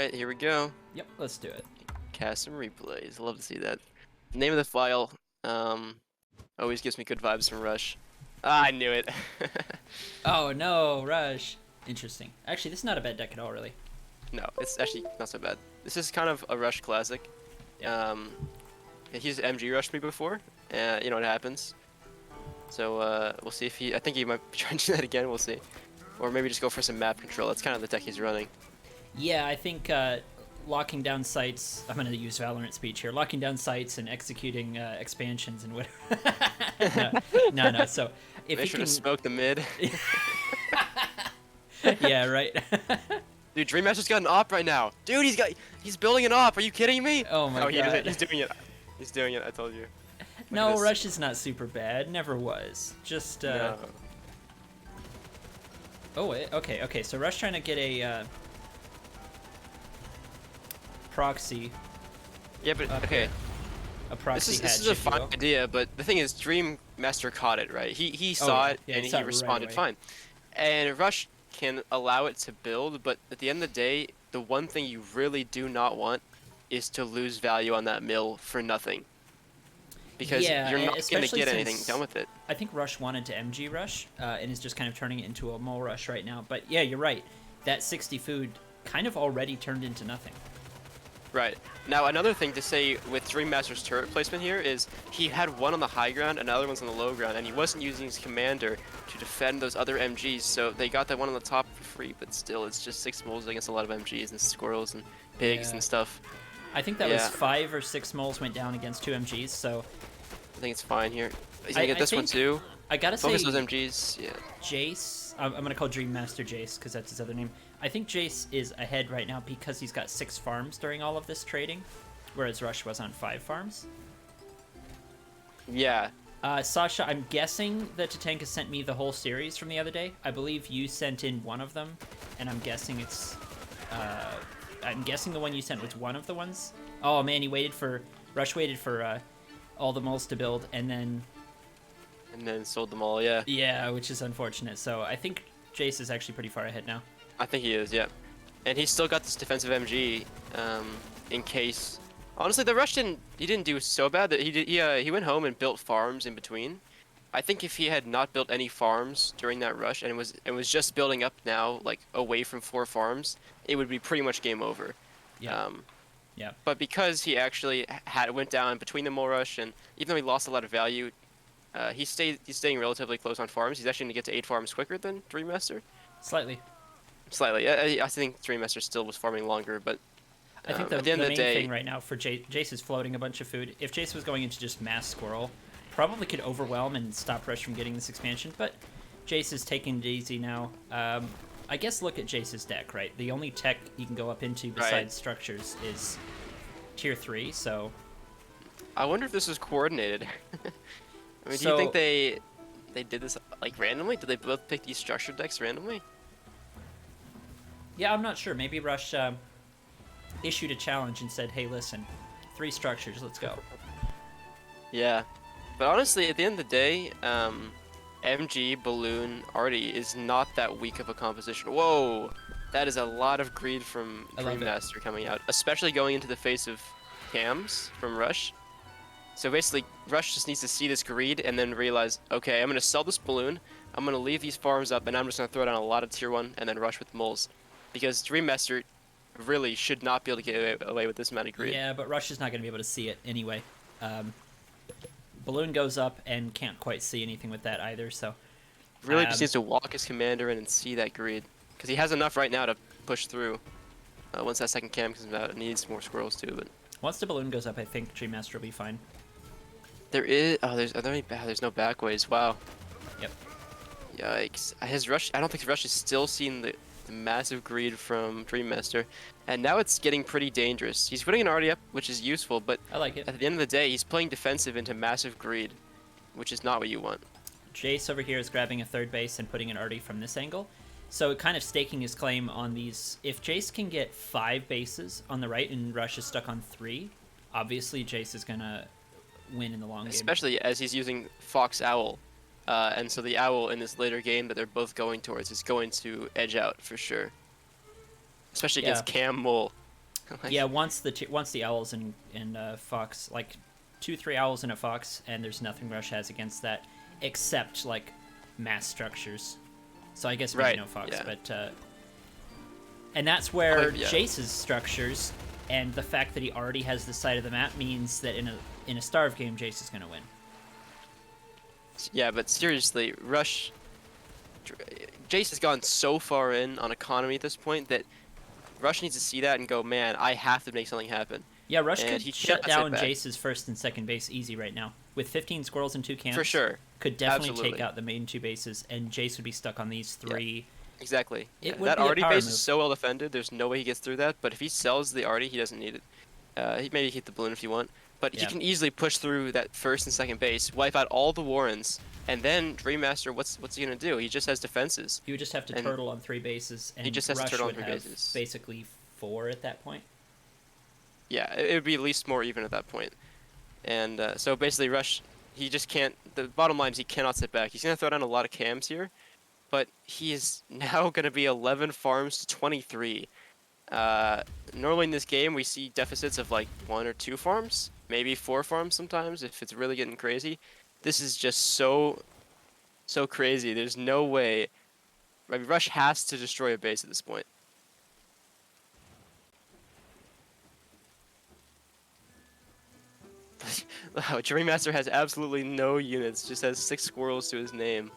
Alright, here we go. Yep, let's do it. Cast some replays. Love to see that. Name of the file. Um, Always gives me good vibes from Rush. Ah, I knew it. Oh no, Rush. Interesting. Actually, this is not a bad deck at all, really. No, it's actually not so bad. This is kind of a Rush classic. Yep. He's MG rushed me before. You know what happens. So we'll see if he. I think he might be trying to do that again. We'll see. Or maybe just go for some map control. That's kind of the deck he's running. Yeah, I think locking down sites. I'm gonna use Valorant speech here. Locking down sites and executing expansions and whatever. No. So if Make he sure can to smoke the mid. yeah, right. Dude, Dreammaster's got an op right now. Dude, he's building an op. Are you kidding me? Oh my god. He's doing it. He's doing it. I told you. Look at No, this. Rush is not super bad. Never was. Just No. Oh wait. Okay. So Rush trying to get a proxy. Yeah, but up okay. here. A proxy This is hatch, a if you fine will. idea, but the thing is, Dreammaster caught it, right? He saw yeah. it Yeah, and he he saw it right responded away. fine. And Rush can allow it to build, but at the end of the day, the one thing you really do not want is to lose value on that mill for nothing. Because Yeah, you're and not going to especially get anything since done with it. I think Rush wanted to MG Rush, and is just kind of turning it into a mole rush right now. But yeah, you're right. That 60 food kind of already turned into nothing. Right. Now, another thing to say with Dreammaster's turret placement here is he had one on the high ground, another one's on the low ground, and he wasn't using his commander to defend those other MGs, so they got that one on the top for free, but still, it's just 6 moles against a lot of MGs and squirrels and pigs Yeah. and stuff. I think that was Yeah. 5 or 6 moles went down against 2 MGs, so I think it's fine here. He's gonna get I this one think too. I gotta say Focus those MGs, yeah. Jace, I'm gonna call Dreammaster Jace because that's his other name. I think Jace is ahead right now because he's got 6 farms during all of this trading, whereas Rush was on 5 farms. Yeah. Sasha, I'm guessing that Tatanka sent me the whole series from the other day. I believe you sent in one of them, and I'm guessing it's... I'm guessing the one you sent was one of the ones. Oh man, Rush waited for all the moles to build, and then... And then sold them all, yeah. Yeah, which is unfortunate. So I think Jace is actually pretty far ahead now. I think he is, yeah. And he's still got this defensive MG, in case. Honestly, the Rush didn't do so bad that he went home and built farms in between. I think if he had not built any farms during that rush and was just building up now, like away from 4 farms, it would be pretty much game over. Yeah. Yeah. But because he actually went down between the mole rush, and even though he lost a lot of value, he's staying relatively close on farms. He's actually going to get to 8 farms quicker than Dreammaster. Slightly. Slightly. I think Dreammaster still was farming longer, but I think at the end of the main day, thing right now for Jace is floating a bunch of food. If Jace was going into just mass squirrel, probably could overwhelm and stop Rush from getting this expansion, but Jace is taking it easy now. I guess look at Jace's deck, right? The only tech he can go up into besides structures is tier 3, so... I wonder if this is coordinated. I mean, do you think they did this like randomly? Did they both pick these structured decks randomly? Yeah, I'm not sure. Maybe Rush issued a challenge and said, hey, listen, 3 structures, let's go. Yeah, but honestly, at the end of the day, MG, Balloon, Artie is not that weak of a composition. Whoa, that is a lot of greed from Dreammaster coming out, especially going into the face of cams from Rush. So basically, Rush just needs to see this greed and then realize, okay, I'm going to sell this Balloon, I'm going to leave these farms up, and I'm just going to throw down a lot of tier 1 and then rush with moles. Because Dreammaster really should not be able to get away with this amount of greed. Yeah, but Rush is not going to be able to see it anyway. Balloon goes up and can't quite see anything with that either, so... Really just needs to walk his commander in and see that greed. Because he has enough right now to push through. Once that second cam comes out, and he needs more squirrels too, but... Once the Balloon goes up, I think Dreammaster will be fine. There is... Oh, there's no backways. Wow. Yep. Yikes. His Rush... I don't think Rush is still seeing the massive greed from Dreammaster. And now it's getting pretty dangerous. He's putting an Artie up, which is useful, but... I like it. At the end of the day, he's playing defensive into massive greed, which is not what you want. Jace over here is grabbing a 3rd base and putting an Artie from this angle. So kind of staking his claim on these... If Jace can get 5 bases on the right and Rush is stuck on 3, obviously Jace is going to win in the long game. Especially as he's using Fox Owl. And so the Owl in this later game that they're both going towards is going to edge out for sure. Especially against Cam Mole. Like, Yeah, once the owls and fox, like 2-3 owls and a fox, and there's nothing Rush has against that except like mass structures. So I guess maybe right. no fox, Yeah. but and that's where Yeah. Jace's structures and the fact that he already has the side of the map means that in a starve game, Jace is gonna win. Yeah, but seriously, Jace has gone so far in on economy at this point that Rush needs to see that and go, man, I have to make something happen. Yeah, Rush And could he shut cannot sit down back. Jace's first and second base easy right now. With 15 squirrels and 2 camps, For sure. could definitely Absolutely. take out the main 2 bases, and Jace would be stuck on these 3. Exactly. It Yeah, would that be a arty power base move. is so well defended, there's no way he gets through that, but if he sells the arty, he doesn't need it. He maybe hit the balloon if you want, but he Yeah. can easily push through that first and second base, wipe out all the Warrens, and then Dreammaster, what's he gonna do? He just has defenses. He would just have to And turtle on 3 bases, and he just has to Rush turtle on would 3 have bases. basically 4 at that point. Yeah, it would be at least more even at that point. And so basically Rush, he just can't, the bottom line is he cannot sit back. He's gonna throw down a lot of cams here, but he is now gonna be 11 farms to 23. Normally in this game we see deficits of like 1 or 2 farms, maybe 4 farms sometimes if it's really getting crazy. This is just so crazy. There's no way. I mean, Rush has to destroy a base at this point. Wow, Dreammaster has absolutely no units, just has 6 squirrels to his name.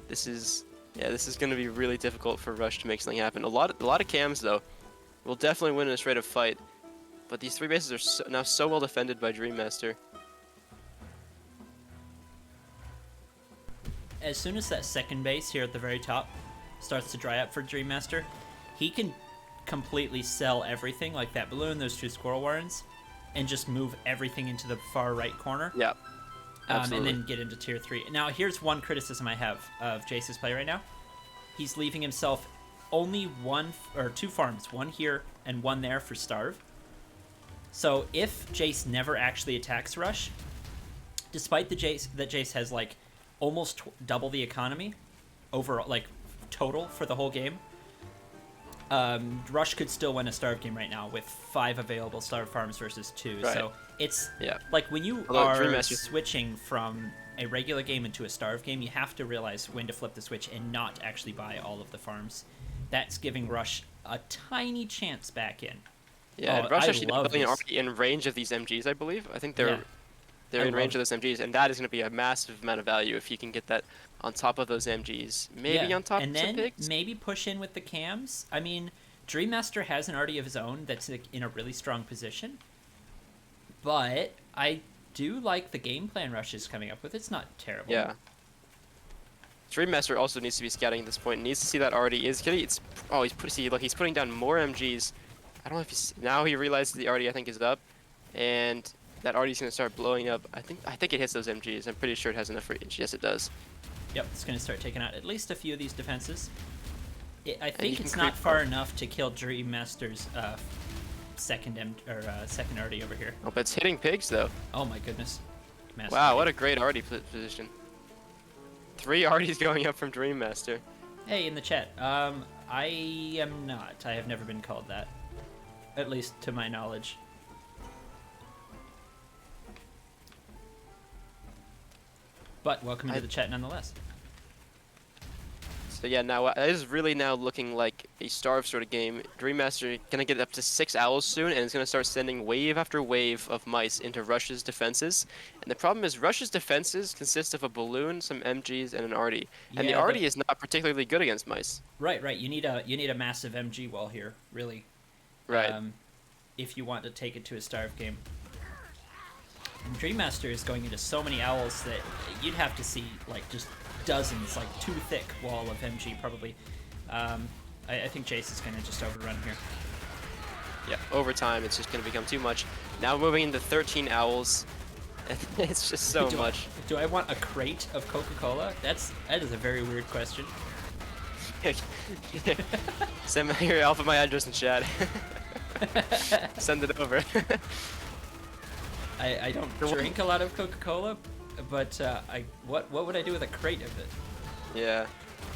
This is going to be really difficult for Rush to make something happen. A lot of cams though will definitely win in a straight up fight, but these 3 bases are now so well defended by Dreammaster. As soon as that second base here at the very top starts to dry up for Dreammaster, he can completely sell everything, like that balloon, those 2 squirrel warrens, and just move everything into the far right corner. Yeah, And absolutely. then get into tier 3. Now, here's one criticism I have of Jace's play right now. He's leaving himself only 1 or 2 farms, 1 here and 1 there for starve. So if Jace never actually attacks Rush, despite that Jace has like almost double the economy overall, like total for the whole game, Rush could still win a starve game right now with 5 available starve farms versus 2. Right. So it's Yeah. like when you Although are Dreammaster- switching from a regular game into a starve game, you have to realize when to flip the switch and not actually buy all of the farms. That's giving Rush a tiny chance back in. Yeah, Oh, Rush I actually love building this. already in range of these MGs, I believe. I think Yeah. they're I in range love of those MGs, and that is going to be a massive amount of value if he can get that on top of those MGs. Maybe on top and of some then pigs. maybe push in with the cams. I mean, Dreammaster has an arty of his own that's like, in a really strong position, but I do like the game plan Rush is coming up with. It's not terrible. Yeah. Dreammaster also needs to be scouting at this point. Needs to see that already is getting. He's putting down more MGs. I don't know if now he realizes the arty I think is up, and that arty's gonna start blowing up. I think it hits those MGs. I'm pretty sure it has enough range. Yes, it does. Yep, it's going to start taking out at least a few of these defenses. I you think can it's not creep far up. enough to kill Dreammaster's second arty over here. Oh, but it's hitting pigs though. Oh my goodness. Massive Wow, arty. what a great arty position. 3 arties going up from Dreammaster. Hey, in the chat. I am not. I have never been called that. At least to my knowledge. But welcome into the chat nonetheless. So yeah, now it is really now looking like a starve sort of game. Dreammaster gonna get up to 6 owls soon, and it's gonna start sending wave after wave of mice into Rush's defenses. And the problem is Rush's defenses consist of a balloon, some MGs, and an arty. And the Yeah, arty is not particularly good against mice. Right. You need a massive MG wall here, really. Right. If you want to take it to a starve game. And Dreammaster is going into so many owls that you'd have to see like just dozens, like 2 thick wall of MG probably. I think Jace is going to just overrun here. Yeah. Over time, it's just gonna become too much. Now moving into 13 owls. It's just so much. Do I want a crate of Coca-Cola? That is a very weird question. Send your alpha my address in chat. Send it over. I don't drink a lot of Coca-Cola, but what would I do with a crate of it? Yeah.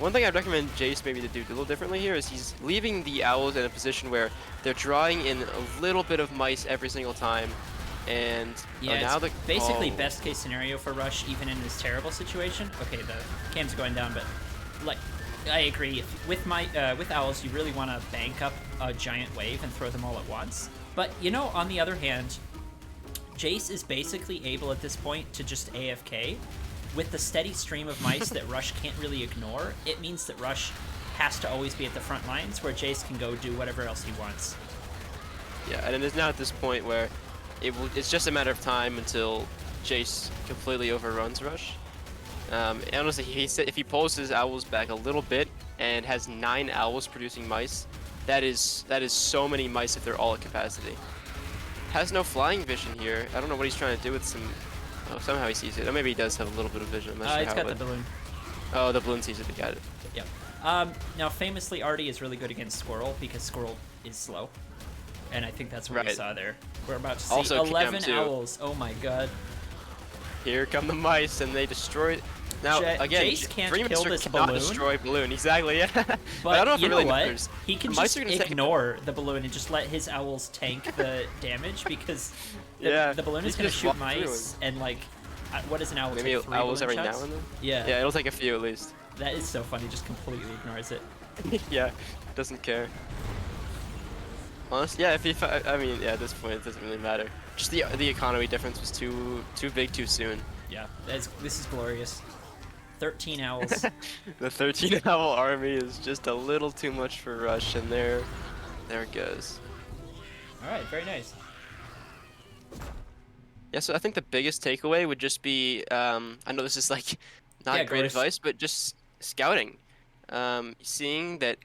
One thing I'd recommend Jace maybe to do a little differently here is he's leaving the owls in a position where they're drawing in a little bit of mice every single time, and Yeah, now it's basically best case scenario for Rush, even in this terrible situation. Okay, the cam's going down, but like, I agree. With with owls, you really want to bank up a giant wave and throw them all at once. But you know, on the other hand, Jace is basically able at this point to just AFK. With the steady stream of mice that Rush can't really ignore, it means that Rush has to always be at the front lines, where Jace can go do whatever else he wants. Yeah, and it is now at this point where it's just a matter of time until Jace completely overruns Rush. Honestly, he said if he pulls his owls back a little bit and has 9 owls producing mice, that is so many mice if they're all at capacity. Has no flying vision here. I don't know what he's trying to do with some. Oh, somehow he sees it. Or maybe he does have a little bit of vision. I'm not sure It's how. got the balloon. Oh, the balloon sees it. Got it. Yep. Now, famously, Artie is really good against Squirrel because Squirrel is slow. And I think that's what we saw there. We're about to see Also 11 too. owls. Oh my god. Here come the mice, and they destroy it. Now, again, Jace can't kill Dreammaster this cannot balloon. destroy balloon. Exactly, yeah. But I don't know if you it know really what? matters. He can The mice just are gonna ignore the balloon and just let his owls tank the damage because the balloon is going to shoot mice and like, what does an owl maybe take? 3 owls balloon every shots? now and then. Yeah. Yeah, it'll take a few at least. That is so funny. Just completely ignores it. Yeah, doesn't care. Honestly, yeah. I mean, yeah. At this point, it doesn't really matter. Just the economy difference was too big too soon. Yeah, this is glorious. 13 owls. The 13 owl army is just a little too much for Rush, and there it goes. All right, very nice. Yeah, so I think the biggest takeaway would just be, I know this is like not great advice, but just scouting. Seeing that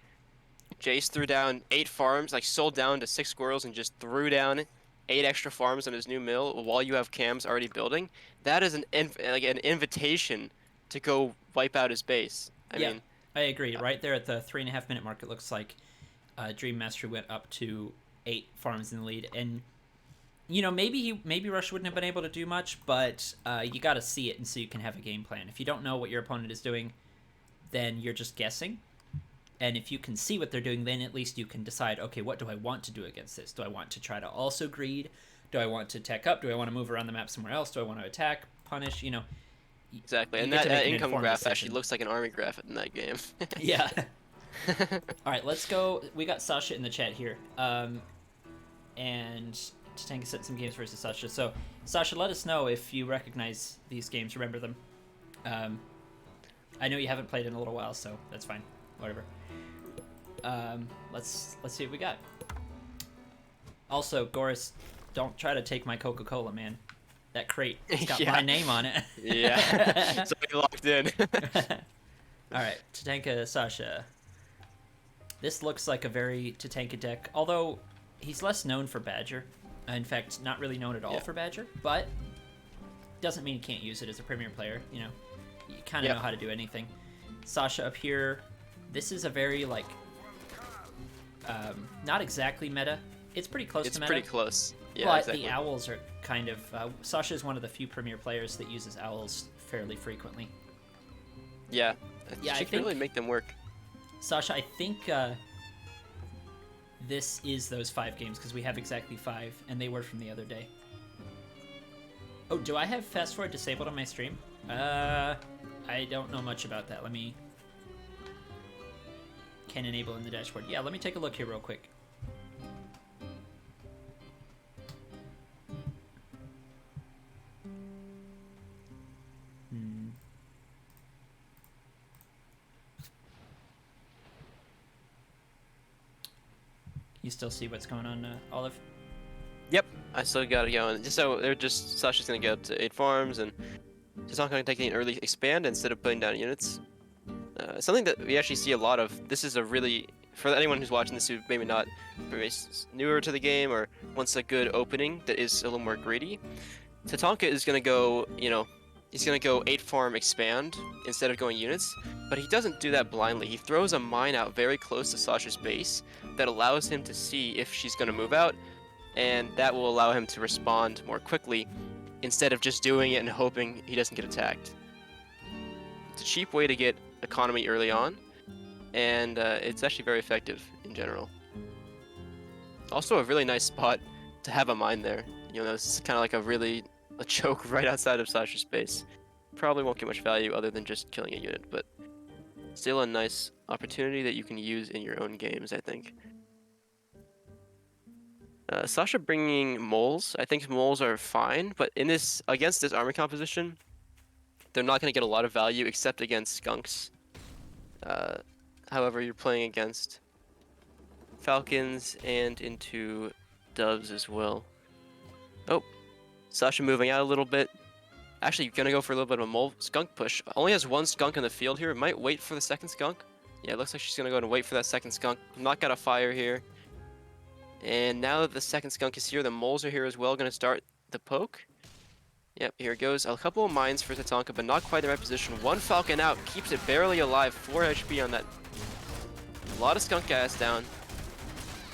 Jace threw down 8 farms, like sold down to 6 squirrels and just threw down 8 extra farms on his new mill while you have cams already building. That is an invitation to go wipe out his base. I mean, I agree. Right there at the 3.5 minute mark, it looks like Dreammaster went up to 8 farms in the lead, and you know, maybe Rush wouldn't have been able to do much, but you got to see it and so you can have a game plan. If you don't know what your opponent is doing, then you're just guessing. And if you can see what they're doing, then at least you can decide, okay, what do I want to do against this? Do I want to try to also greed? Do I want to tech up? Do I want to move around the map somewhere else? Do I want to attack, punish? You know. Exactly, and that income graph actually looks like an army graph in that game. Yeah. All right, let's go. We got Sasha in the chat here. And Tatanka sent some games versus Sasha. So, Sasha, let us know if you recognize these games, remember them. I know you haven't played in a little while, so that's fine. Whatever. Let's see what we got. Also, Goris, don't try to take my Coca-Cola, man. That crate, it's got my name on it. Yeah, so we locked in. All right, Tatanka, Sasha. This looks like a very Tatanka deck, although he's less known for Badger. In fact, not really known at all for Badger, but doesn't mean you can't use it as a premier player. You know, you kind of know how to do anything. Sasha up here. This is a very, like, not exactly meta. It's pretty close to meta. It's pretty close. Yeah, but exactly. the owls are kind of... Sasha is one of the few premier players that uses owls fairly frequently. Yeah. Yeah, she can really make them work. Sasha, I think this is those 5 games, because we have exactly 5, and they were from the other day. Oh, do I have fast forward disabled on my stream? I don't know much about that. Let me... Can enable in the dashboard. Yeah, let me take a look here real quick. You still see what's going on, Olive? Yep, I still got it going. So they're just Sasha's gonna get up to 8 farms, and she's not gonna take the early expand instead of putting down units. Something that we actually see a lot of. This is a really, for anyone who's watching this who maybe not very newer to the game or wants a good opening that is a little more greedy. Tatanka is gonna go, you know, he's gonna go 8 farm expand instead of going units, but he doesn't do that blindly. He throws a mine out very close to Sasha's base that allows him to see if she's gonna move out, and that will allow him to respond more quickly instead of just doing it and hoping he doesn't get attacked. It's a cheap way to get economy early on, and it's actually very effective in general. Also, a really nice spot to have a mine there. You know, this is kind of like a choke right outside of Sasha's base. Probably won't get much value other than just killing a unit, but still a nice opportunity that you can use in your own games, I think. Sasha bringing moles. I think moles are fine, but against this army composition, they're not going to get a lot of value except against skunks. However, you're playing against falcons and into doves as well. Oh, Sasha moving out a little bit. Actually, gonna go for a little bit of a mole skunk push. Only has one skunk in the field here. Might wait for the second skunk. Yeah, it looks like she's gonna go and wait for that second skunk. Not gonna fire here. And now that the second skunk is here, the moles are here as well. Gonna start the poke. Yep, here it goes. A couple of mines for Tatanka, but not quite the right position. One falcon out, keeps it barely alive. 4 HP on that. A lot of skunk gas down.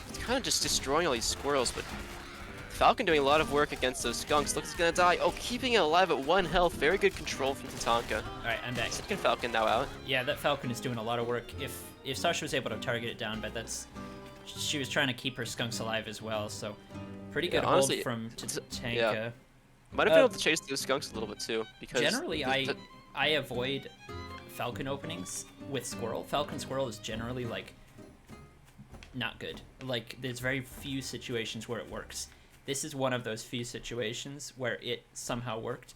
It's kind of just destroying all these squirrels, but Falcon doing a lot of work against those skunks. Looks like it's gonna die. Oh, keeping it alive at 1 health. Very good control from Tatanka. Alright, I'm back. Second Falcon now out. Yeah, that Falcon is doing a lot of work. If Sasha was able to target it down, but she was trying to keep her skunks alive as well, so pretty good hold from Tatanka. Yeah. Might have been able to chase those skunks a little bit too, because generally I avoid Falcon openings with Squirrel. Falcon Squirrel is generally like not good. Like there's very few situations where it works. This is one of those few situations where it somehow worked.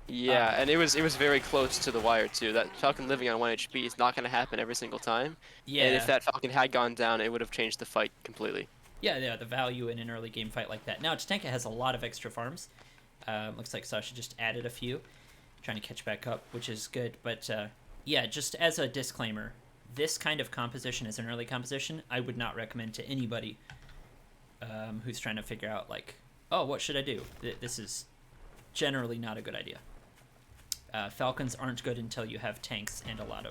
Yeah, and it was very close to the wire too. That Falcon living on 1 HP is not going to happen every single time. Yeah. And if that Falcon had gone down, it would have changed the fight completely. Yeah, the value in an early game fight like that. Now, Tatanka has a lot of extra farms. Looks like Sasha just added a few, trying to catch back up, which is good. But yeah, just as a disclaimer, this kind of composition as an early composition, I would not recommend to anybody who's trying to figure out like, oh, what should I do? This is generally not a good idea. Falcons aren't good until you have tanks and a lot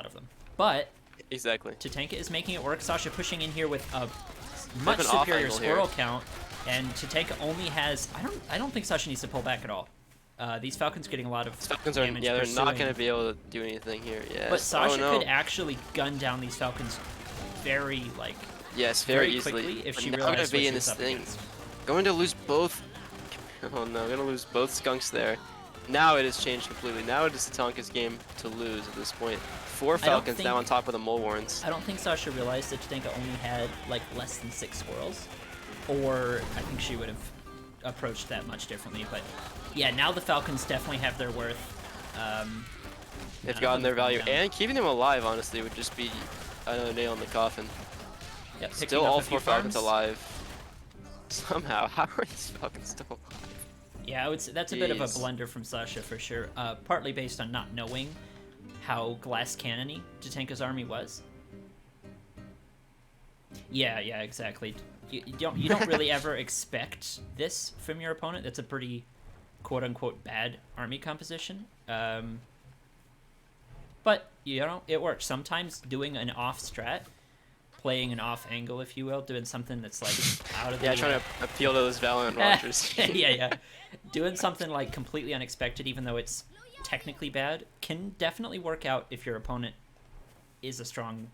of them. But exactly, Tatanka is making it work. Sasha pushing in here with a much superior squirrel count, and Tatanka only has. I don't think Sasha needs to pull back at all. These Falcons getting a lot of Falcons damage. They're not going to be able to do anything here. Yes. But Sasha could actually gun down these Falcons very very easily quickly if she realized realized what she be in was this up thing. against. Going to lose both. Oh no, going to lose both skunks there. Now it has changed completely. Now it is Tatanka's game to lose at this point. 4 Falcons now on top of the Mole Warrens. I don't think Sasha realized that Tatanka only had like less than 6 squirrels, or I think she would have approached that much differently. But yeah, now the Falcons definitely have their worth. They've gotten their value, and keeping them alive honestly would just be another nail in the coffin. Yep, still all 4 Falcons alive. Somehow, how are these Falcons still alive? Yeah, I would say that's a bit of a blunder from Sasha for sure. Partly based on not knowing how glass cannony Tatanka's army was. Yeah, exactly. You don't really ever expect this from your opponent. That's a pretty quote unquote bad army composition. But you know, it works. Sometimes doing an off strat, playing an off angle, if you will, doing something that's like out of the trying to appeal to those Valorant watchers. yeah. Doing something like completely unexpected, even though it's technically bad, can definitely work out if your opponent is a strong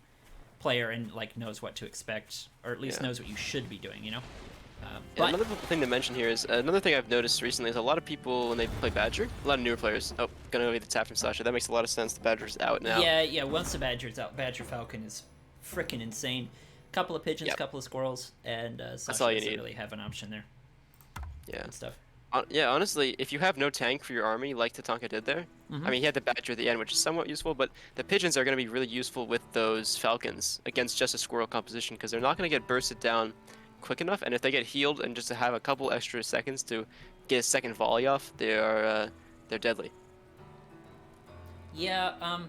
player and like knows what to expect, or at least knows what you should be doing, you know? But another thing to mention here is, another thing I've noticed recently is a lot of people, when they play Badger, a lot of newer players, gonna go get the tap from Sasha, that makes a lot of sense, the Badger's out now. Yeah, once the Badger's out, Badger Falcon is freaking insane. Couple of pigeons, couple of squirrels, and Sasha doesn't really have an option there. Yeah. And stuff. Yeah, honestly, if you have no tank for your army, like Tatanka did there, I mean, he had the Badger at the end, which is somewhat useful, but the pigeons are going to be really useful with those Falcons against just a squirrel composition, because they're not going to get bursted down quick enough, and if they get healed and just to have a couple extra seconds to get a second volley off, they're deadly. Yeah,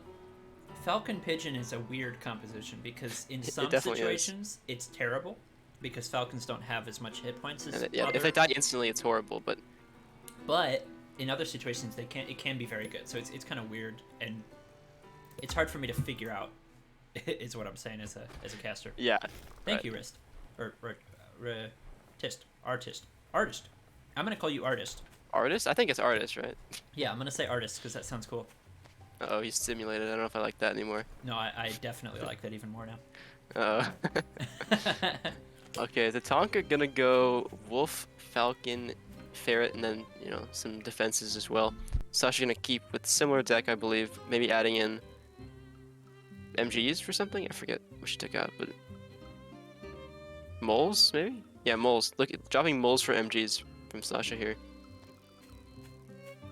Falcon Pigeon is a weird composition, because in some situations it's terrible, because Falcons don't have as much hit points as if they die instantly, it's horrible. But in other situations, it can be very good. So it's kind of weird, and it's hard for me to figure out. Is what I'm saying as a caster. Yeah. Thank you, Rist, or artist. I'm gonna call you artist. Artist? I think it's artist, right? Yeah, I'm gonna say artist because that sounds cool. Oh, he's stimulated. I don't know if I like that anymore. No, I definitely like that even more now. Uh, okay, Tatanka gonna go Wolf, Falcon, Ferret, and then, some defenses as well. Sasha gonna keep with similar deck, I believe. Maybe adding in MGs for something? I forget what she took out, but moles, maybe? Yeah, moles. Look at dropping moles for MGs from Sasha here.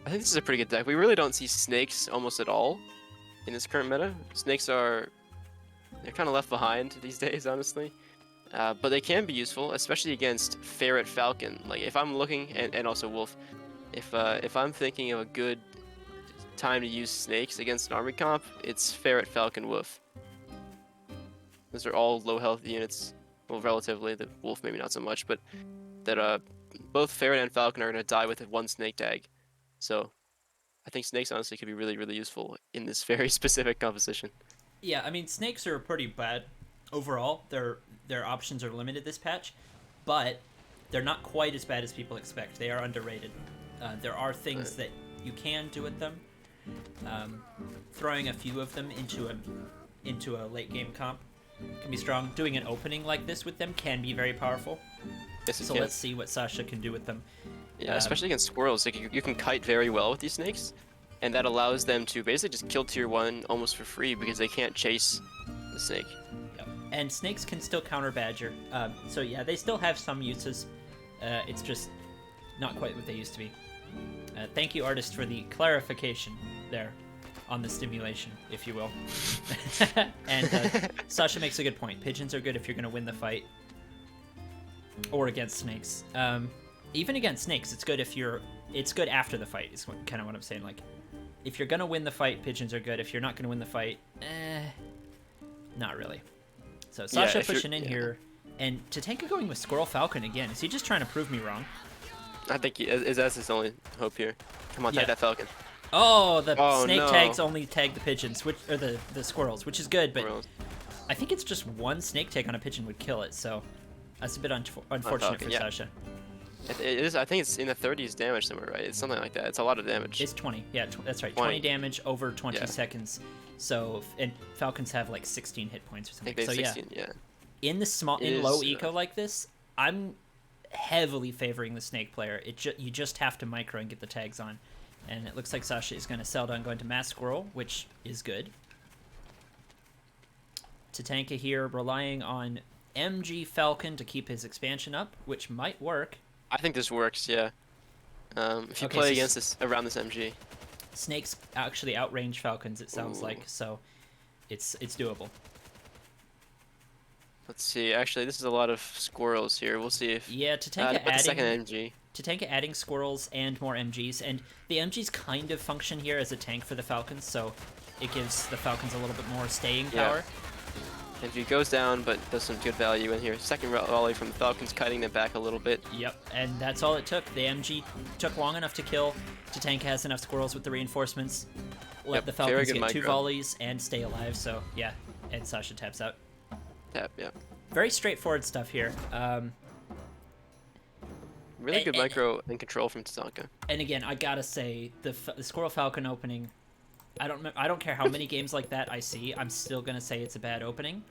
I think this is a pretty good deck. We really don't see snakes almost at all in this current meta. Snakes they're kind of left behind these days, honestly. But they can be useful, especially against Ferret Falcon. Like if I'm looking, and also Wolf, if I'm thinking of a good time to use snakes against an army comp, it's Ferret Falcon Wolf. Those are all low health units. Well, relatively. The Wolf maybe not so much, but that both Ferret and Falcon are gonna die with one snake tag. So I think snakes honestly could be really, really useful in this very specific composition. Yeah, I mean snakes are pretty bad overall. Their options are limited this patch, but they're not quite as bad as people expect. They are underrated. There are things that you can do with them. Throwing a few of them into a late game comp can be strong. Doing an opening like this with them can be very powerful. Yes, so let's see what Sasha can do with them. Yeah, especially against squirrels. Like you can kite very well with these snakes, and that allows them to basically just kill tier 1 almost for free because they can't chase the snake. Yep. And snakes can still counter badger. So yeah, they still have some uses. It's just not quite what they used to be. Thank you, artist, for the clarification there on the stimulation, if you will. And Sasha makes a good point. Pigeons are good if you're going to win the fight. Or against snakes. Even against snakes, it's good if you're... It's good after the fight, is kind of what I'm saying. Like, if you're going to win the fight, pigeons are good. If you're not going to win the fight, not really. So Sasha pushing in here. And Tatanka going with Squirrel Falcon again. Is he just trying to prove me wrong? I think that's his only hope here. Come on, tag that Falcon. Oh, the snake no. tags only tag the pigeons, or the squirrels, which is good, but Squirrels. I think it's just one snake tag on a pigeon would kill it, so that's a bit unfortunate for Sasha. It is. I think it's in the 30s damage somewhere, right? It's something like that. It's a lot of damage. It's 20. Yeah, that's right. 20 damage over 20 seconds. So, and Falcons have like 16 hit points or something. I think they have 16, yeah. In low eco like this, I'm heavily favoring the snake player. You just have to micro and get the tags on. And it looks like Sasha is going to sell down going to Mass Squirrel, which is good. Tatanka here relying on MG Falcon to keep his expansion up, which might work. I think this works, yeah. If you play against this around this MG. Snakes actually outrange Falcons, it sounds like, so it's doable. Let's see. Actually, this is a lot of squirrels here. We'll see if Tatanka adding second MG. Tatanka adding squirrels and more MGs, and the MGs kind of function here as a tank for the Falcons, so it gives the Falcons a little bit more staying power. MG goes down, but does some good value in here. Second volley from the Falcons, kiting them back a little bit. Yep, and that's all it took. The MG took long enough to kill. Tatanka has enough squirrels with the reinforcements. Let the Falcons get 2 volleys and stay alive, so yeah, and Sasha taps out. Tap, yeah. Very straightforward stuff here. Really good micro and control from Tatanka. And again, I gotta say, the Squirrel Falcon opening, I don't care how many games like that I see, I'm still gonna say it's a bad opening.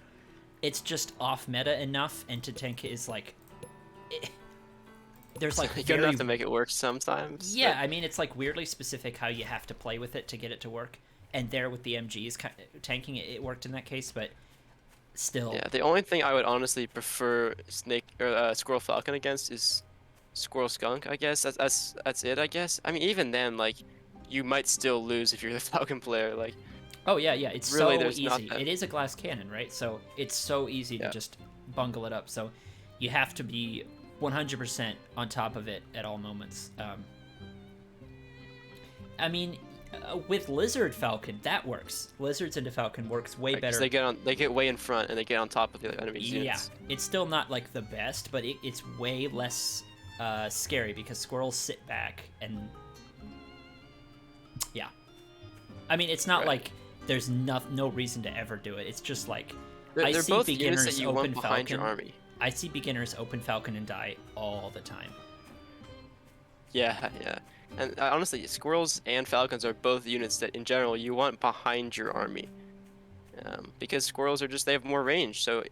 It's just off meta enough, and Tatanka is like, there's like good enough to make it work sometimes. Yeah, I mean it's like weirdly specific how you have to play with it to get it to work. And there with the MGs tanking it worked in that case, but still. Yeah, the only thing I would honestly prefer Squirrel Falcon against is Squirrel Skunk, I guess. That's it, I guess. I mean, even then, like, you might still lose if you're the Falcon player. Like, oh yeah, it's really, so easy. It is a glass cannon, right? So it's so easy to just bungle it up. So you have to be 100% on top of it at all moments. I mean, with Lizard Falcon, that works. Lizards into Falcon works way better. They get way in front and they get on top of the enemy's units. Yeah, it's still not like the best, but it's way less scary because squirrels sit back and yeah. I mean, it's not like there's no reason to ever do it. It's just like they're I see both beginners that you open want behind Falcon. your army. I see beginners open Falcon and die all the time. Yeah. And honestly, squirrels and falcons are both units that, in general, you want behind your army. Because squirrels are just, they have more range. So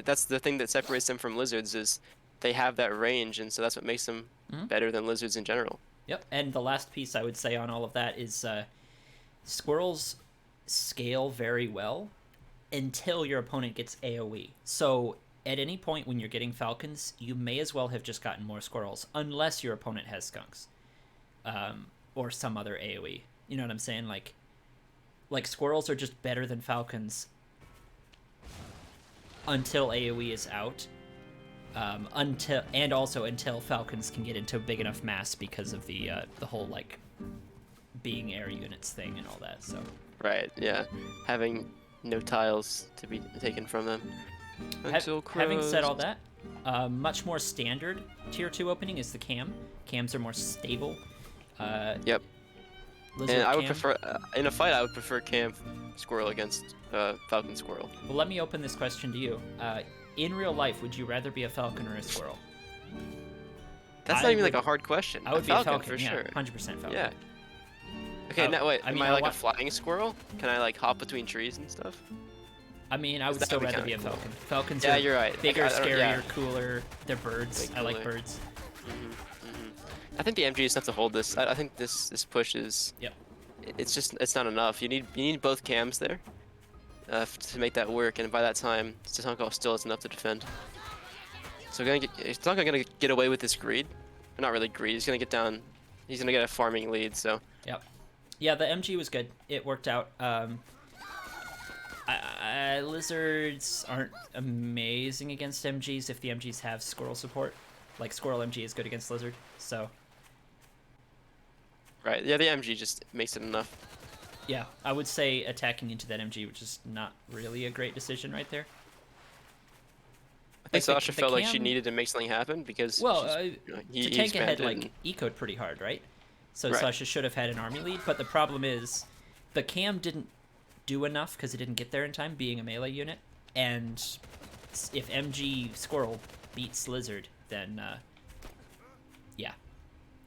that's the thing that separates them from lizards is they have that range, and so that's what makes them Mhm. better than lizards in general. Yep. And the last piece I would say on all of that is squirrels scale very well until your opponent gets AoE. So at any point when you're getting falcons, you may as well have just gotten more squirrels, unless your opponent has skunks, or some other AoE. You know what I'm saying? Like squirrels are just better than falcons until AoE is out. Until falcons can get into a big enough mass because of the whole like being air units thing and all that. So Right, yeah. Having no tiles to be taken from them. Until having said all crows. that, much more standard tier 2 opening is the cam. Cams are more stable. Yep. Lizard And I would cam. prefer, in a fight, I would prefer Cam Squirrel against Falcon Squirrel. Well, let me open this question to you. In real life, would you rather be a falcon or a squirrel? That's I not even would- like a hard question. I would be a falcon, for yeah, sure. 100% falcon. Yeah. Okay, now wait, I mean, am I I like a want- flying squirrel? Can I like hop between trees and stuff? I mean, I would That still would be rather be a kinda cool. falcon. Falcons Yeah, are you're right. bigger, I don't- scarier, yeah. cooler. They're birds. Way I like cooler. birds. I think the MG is enough to hold this. I think this push is. Yep. It's not enough. You need both cams there, to make that work. And by that time, Tatanka still has enough to defend. So Tatanka gonna get away with this greed. Or not really greed. He's gonna get down. He's gonna get a farming lead. So. Yep. Yeah, the MG was good. It worked out. Lizards aren't amazing against MGs if the MGs have squirrel support. Like squirrel MG is good against lizard. So Right. Yeah, the MG just makes it enough. yeah, I would say attacking into that MG, which is not really a great decision right there. I think Like, Sasha the felt like she cam- needed to make something happen because Well, he Tatanka spent had it like and- ecoed pretty hard, right? So Right. Sasha should have had an army lead, but the problem is the cam didn't do enough because it didn't get there in time, being a melee unit. And if MG Squirrel beats Lizard, then yeah,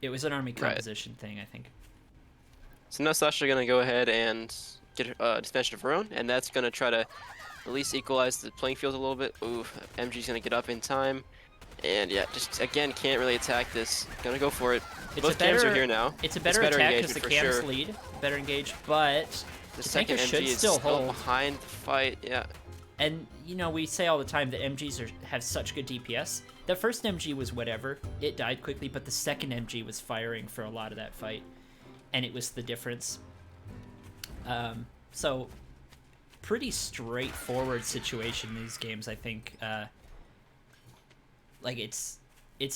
it was an army Right. composition thing, I think. So now Sasha gonna go ahead and get a expansion of her own, and that's gonna try to at least equalize the playing field a little bit. Ooh, MG's gonna get up in time, and yeah, just again can't really attack this. Gonna go for it. It's Both a cams better, are here now. It's a better attack because the engagement for cam's sure. lead, better engage, but The Tatanka second should MG is still still hold. behind the fight. Yeah. And you know, we say all the time that MGs have such good DPS. The first MG was whatever; it died quickly, but the second MG was firing for a lot of that fight, and it was the difference. So pretty straightforward situation in these games, I think. Like it's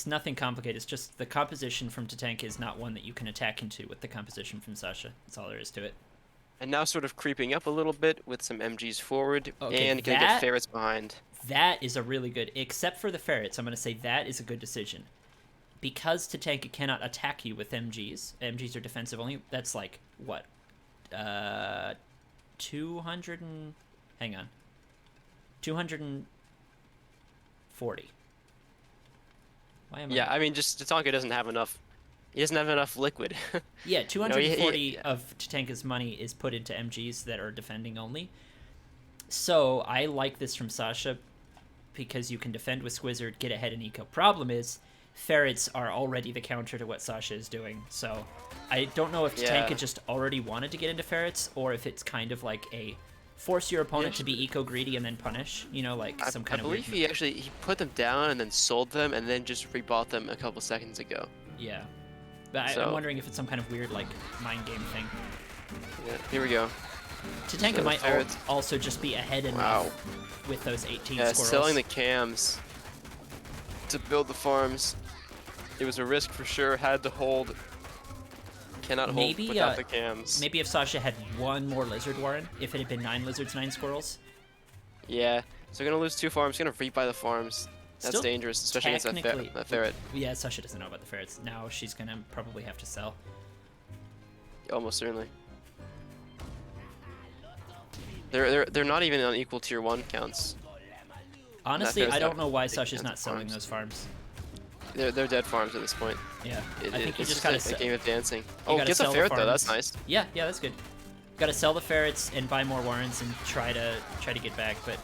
nothing complicated. It's just the composition from Tatanka is not one that you can attack into with the composition from Sasha. That's all there is to it. And now sort of creeping up a little bit with some MGs forward, Okay, and gonna that- get ferrets behind. That is a really good, except for the ferrets, I'm going to say that is a good decision. Because Tatanka cannot attack you with MGs, MGs are defensive only, that's like, what? 200 and... hang on. 240. Why am I... Yeah, I mean, just Tatanka doesn't have enough. He doesn't have enough liquid. Yeah, 240 he- of Tatanka's money is put into MGs that are defending only. So I like this from Sasha because you can defend with Squizzard, get ahead in eco. Problem is, ferrets are already the counter to what Sasha is doing. So I don't know if Tatanka Yeah. just already wanted to get into ferrets or if it's kind of like a force your opponent Yeah, to be eco greedy and then punish. You know, like some kind I of weird. believe he put them down and then sold them and then just rebought them a couple seconds ago. Yeah. But I'm So- wondering if it's some kind of weird like mind game thing. Yeah, here we go. Tatanka So might ferrets- also just be ahead enough Wow. with those 18 Yeah, squirrels. selling the cams to build the farms. It was a risk for sure. Had to hold. Cannot Maybe, hold without the cams. Maybe if Sasha had one more lizard warren, if it had been 9 lizards, 9 squirrels. Yeah. So gonna lose 2 farms. Gonna rebuy the farms. That's Still dangerous, especially against technically- a ferret. Yeah, Sasha doesn't know about the ferrets. Now she's gonna probably have to sell. Almost certainly. They're not even on equal tier 1 counts. Honestly, ferret's I don't not know why big Sasha's chance not of selling farms. those farms. they're dead farms at this point. Yeah, I think you It's just gotta a game of dancing. Oh, gotta gets a sell the ferret though. That's farms. nice. Yeah, that's good. Got to sell the ferrets and buy more warrants and try to get back, but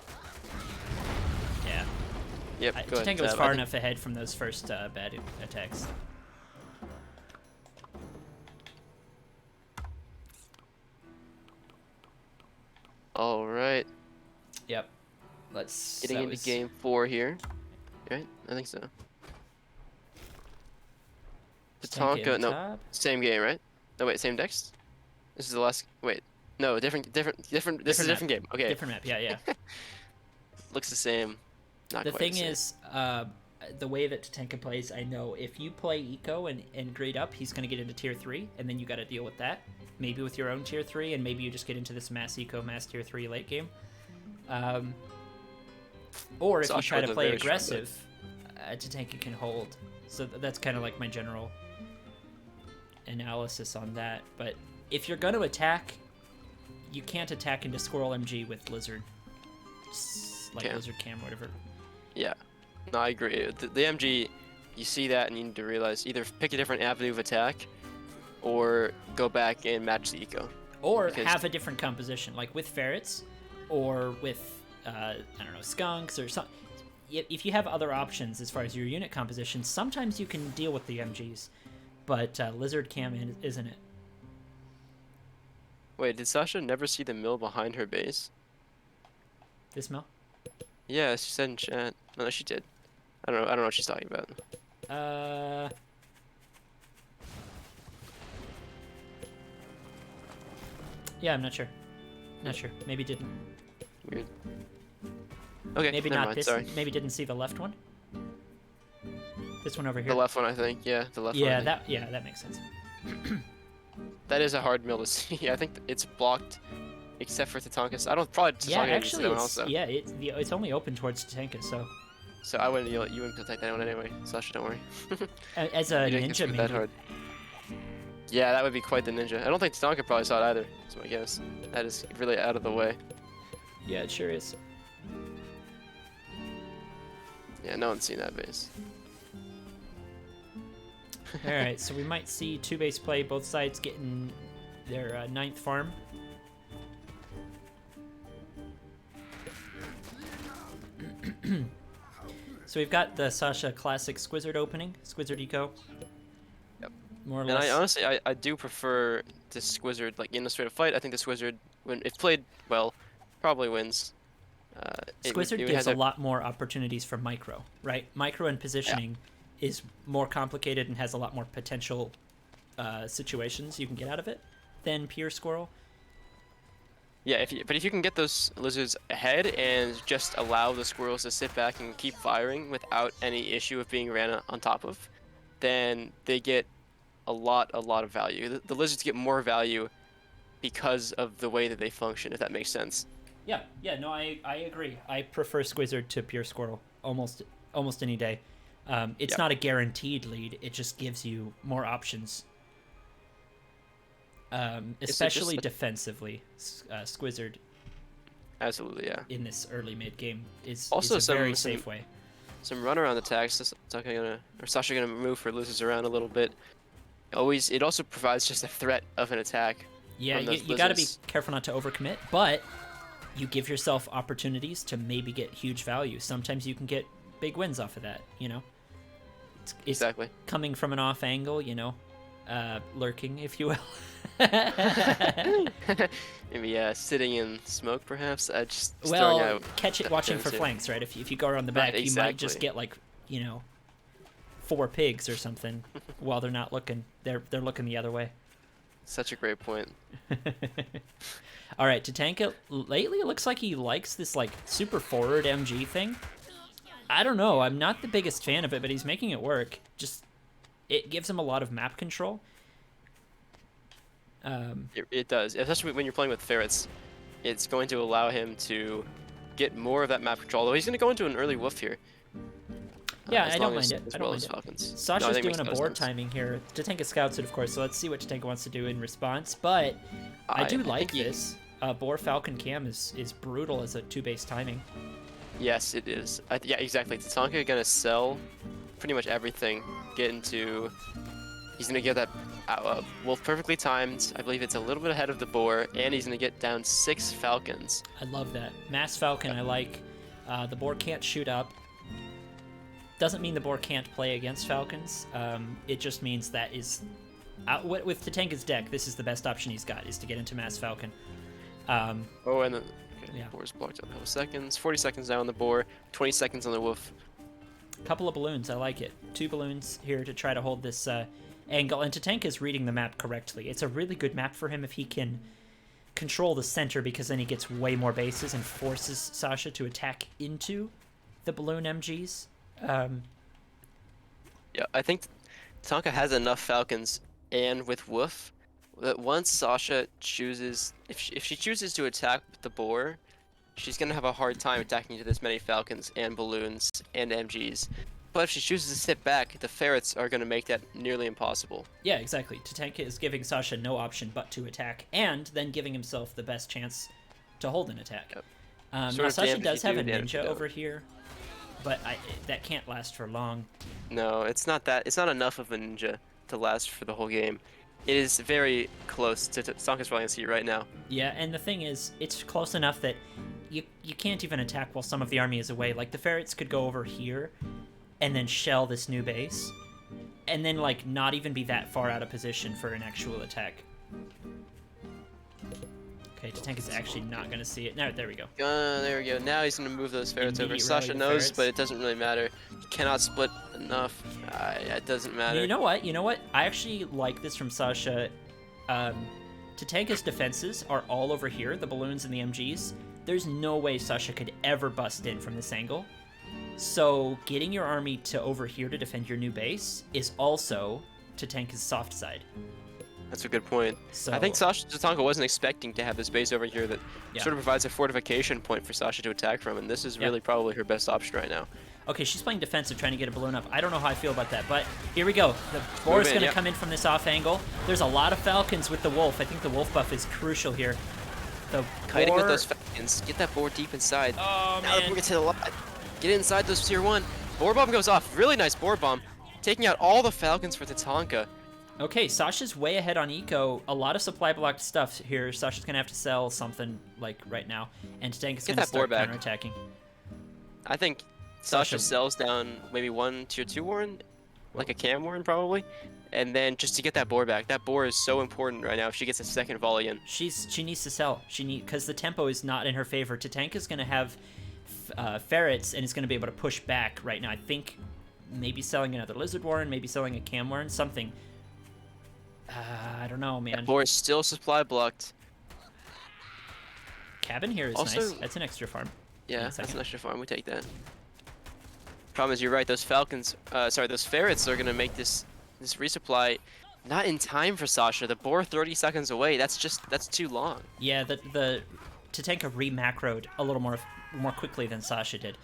yeah. Yep. Go ahead, Tatanka was Tab. far enough ahead from those first bad attacks. All right. Yep. Let's Getting into game 4 here. Right? I think so. Tatanka, no, top. same game, right? No, wait, same decks. This is the last. Wait, no, different. This is a different game. Okay. Different map. Yeah. Looks the same. Not The quite thing the same. is, the way that Tatanka plays, I know if you play Eco and grade up, he's going to get into tier 3, and then you got to deal with that. Maybe with your own tier 3, and maybe you just get into this mass Eco, mass tier 3 late game. Or if you try to play aggressive, Tatanka can hold. So that's kind of like my general analysis on that. But if you're going to attack, you can't attack into Squirrel MG with Lizard. Like Lizard Cam or whatever. Yeah. No, I agree. The MG, you see that and you need to realize either pick a different avenue of attack or go back and match the eco. Or have a different composition, like with ferrets or with, I don't know, skunks or something. If you have other options as far as your unit composition, sometimes you can deal with the MGs. But Lizard Cam isn't it. Wait, did Sasha never see the mill behind her base? This mill? Yeah, she said in chat. No, she did. I don't know what she's talking about. Yeah, I'm not sure. Not sure. Maybe didn't. Weird. Okay, maybe never not mind, this. sorry. Maybe didn't see the left one. This one over here. The left one, I think. Yeah, the left one. Yeah, that makes sense. That is a hard mill to see. I think it's blocked, except for Tatanka. I don't probably. Yeah, Tatanka actually, that one also. it's only open towards Tatanka, so. So I wouldn't. You wouldn't protect that one anyway. Sasha, don't worry. As a You didn't ninja, get maybe. that hard. Yeah, that would be quite the ninja. I don't think Tatanka probably saw it either. That's my guess. That is really out of the way. Yeah, it sure is. Yeah, no one's seen that base. All right, so we might see two base play, both sides getting their 9th farm. So we've got the Sasha Classic Squizzard opening, Squizzard Eco. Yep. More or And less. I honestly, I do prefer this Squizzard, like in a straight up fight. I think the Squizzard, when if played well, probably wins. Squizzard gives a lot more opportunities for micro, right? Micro and positioning is more complicated and has a lot more potential situations you can get out of it than pure Squirrel. Yeah, but if you can get those lizards ahead and just allow the squirrels to sit back and keep firing without any issue of being ran on top of, then they get a lot of value. The lizards get more value because of the way that they function, if that makes sense. Yeah, no, I agree. I prefer Squizzard to pure Squirrel almost any day. It's not a guaranteed lead. It just gives you more options. Especially defensively, Squizzard. Absolutely, yeah. In this early mid game is also a very safe way. Some runaround attacks. Sasha gonna move her lizards around a little bit. It also provides just a threat of an attack. Yeah, you got to be careful not to overcommit, but you give yourself opportunities to maybe get huge value. Sometimes you can get big wins off of that. You know. It's exactly. Coming from an off angle, you know, lurking, if you will. Maybe sitting in smoke, perhaps. Just well, throwing out catch it watching for flanks, right? If you go around the back, you might just get like 4 pigs or something while they're not looking. They're looking the other way. Such a great point. All right, Tatanka. Lately, it looks like he likes this like super forward MG thing. I don't know. I'm not the biggest fan of it, but he's making it work. Just it gives him a lot of map control. It does, especially when you're playing with ferrets. It's going to allow him to get more of that map control. Although he's going to go into an early wolf here. Yeah, I don't mind it. I don't mind it. Falcons. Sasha's doing a board timing here. Tatanka scouts it, of course, so let's see what Tatanka wants to do in response. But I do like this. Boar Falcon Cam is brutal as a 2-base timing. Yes, it is. Yeah, exactly. Tatanka gonna sell pretty much everything. Get into. He's gonna get that wolf perfectly timed. I believe it's a little bit ahead of the boar, and he's gonna get down 6 falcons. I love that. Mass Falcon, I like. The boar can't shoot up. Doesn't mean the boar can't play against falcons. It just means that is... with Tatanka's deck, this is the best option he's got, is to get into Mass Falcon. Oh, and then... Okay, Yeah. boar's blocked out a couple seconds. 40 seconds now on the boar, 20 seconds on the wolf. Couple of balloons, I like it. 2 balloons here to try to hold this angle. And Tatanka is reading the map correctly. It's a really good map for him if he can control the center, because then he gets way more bases and forces Sasha to attack into the balloon MGs. Yeah, I think Tatanka has enough falcons, and with wolf, that once Sasha chooses... If she chooses to attack with the boar, she's going to have a hard time attacking to this many falcons and balloons and MGs. But if she chooses to sit back, the ferrets are going to make that nearly impossible. Yeah, exactly. Tatanka is giving Sasha no option but to attack, and then giving himself the best chance to hold an attack. Yep. Now, Sasha does have a ninja over here, but that can't last for long. No, it's not that. It's not enough of a ninja to last for the whole game. It is very close to Tatanka's rolling seat right now. Yeah, and the thing is, it's close enough that you can't even attack while some of the army is away. Like, the ferrets could go over here and then shell this new base, and then, like, not even be that far out of position for an actual attack. Okay, Tatanka's actually not going to see it. No, there we go. There we go. Now he's going to move those ferrets over. Immediate Sasha rally to knows, ferrets. but it doesn't really matter. You cannot split enough. It doesn't matter. You know what? You know what? I actually like this from Sasha. Tatanka's defenses are all over here, the balloons and the MGs. There's no way Sasha could ever bust in from this angle. So getting your army to over here to defend your new base is also Tatanka's soft side. That's a good point. So I think Tatanka wasn't expecting to have this base over here that Yeah. sort of provides a fortification point for Sasha to attack from, and this is really probably her best option right now. Okay, she's playing defensive, trying to get a balloon up. I don't know how I feel about that, but here we go. The boar is going to come in from this off angle. There's a lot of falcons with the wolf. I think the wolf buff is crucial here. The Kiting with boar... those falcons. Get that boar deep inside. Oh, Now the man. boar gets hit a lot. Get inside those tier 1. Boar bomb goes off. Really nice boar bomb. Taking out all the falcons for Tatanka. Okay, Sasha's way ahead on eco. A lot of supply blocked stuff here. Sasha's going to have to sell something, like, right now. And Tatanka's going to that boar start back. counterattacking. I think Sasha sells down maybe 1 tier 2 Warren, like a cam Warren probably, and then just to get that boar back. That boar is so important right now if she gets a second volley in. She needs to sell. Because the tempo is not in her favor. Tatanka's going to have ferrets, and is going to be able to push back right now. I think maybe selling another lizard warren, maybe selling a cam warren, something. I don't know, man. That boar is still supply blocked. Cabin here is Also- nice. That's an extra farm. Yeah, One second. that's an extra farm. We take that. Problem is, you're right. Those falcons, those ferrets are gonna make this resupply not in time for Sasha. The boar 30 seconds away. That's too long. Yeah, the Tatanka re-macroed a little more quickly than Sasha did.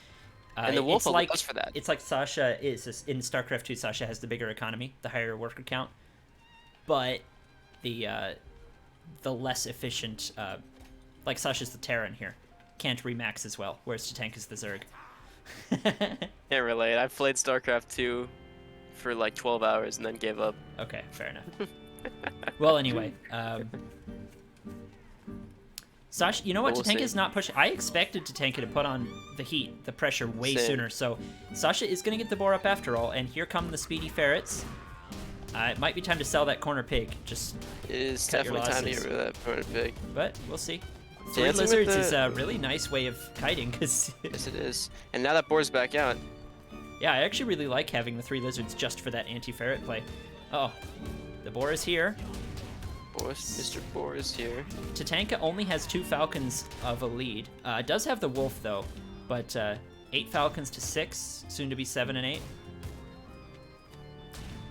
And the wolf it's like, allows for that. It's like Sasha is in StarCraft 2. Sasha has the bigger economy, the higher worker count, but the less efficient. Like Sasha's the Terran here, can't remax as well, whereas Tatanka's the Zerg. Can't relate. I've played StarCraft 2 for like 12 hours and then gave up. Okay, fair enough. Well, anyway, Sasha, you know what? We'll Tatanka's see. not pushing. I expected Tatanka to put on the heat, the pressure way Same. sooner. So Sasha is going to get the boar up after all, and here come the speedy ferrets. It might be time to sell that corner pig. Just, It is Cut your definitely time to losses. get rid of that corner pig. but we'll see. 3 Dancing with lizards the- is a really nice way of kiting, because Yes, it is. And now that boar's back out. yeah, I actually really like having the 3 lizards just for that anti-ferret play. Oh, the boar is here. Mr. Boar is here. Tatanka only has 2 falcons of a lead. Does have the wolf though, but 8 falcons to 6, soon to be 7 and 8.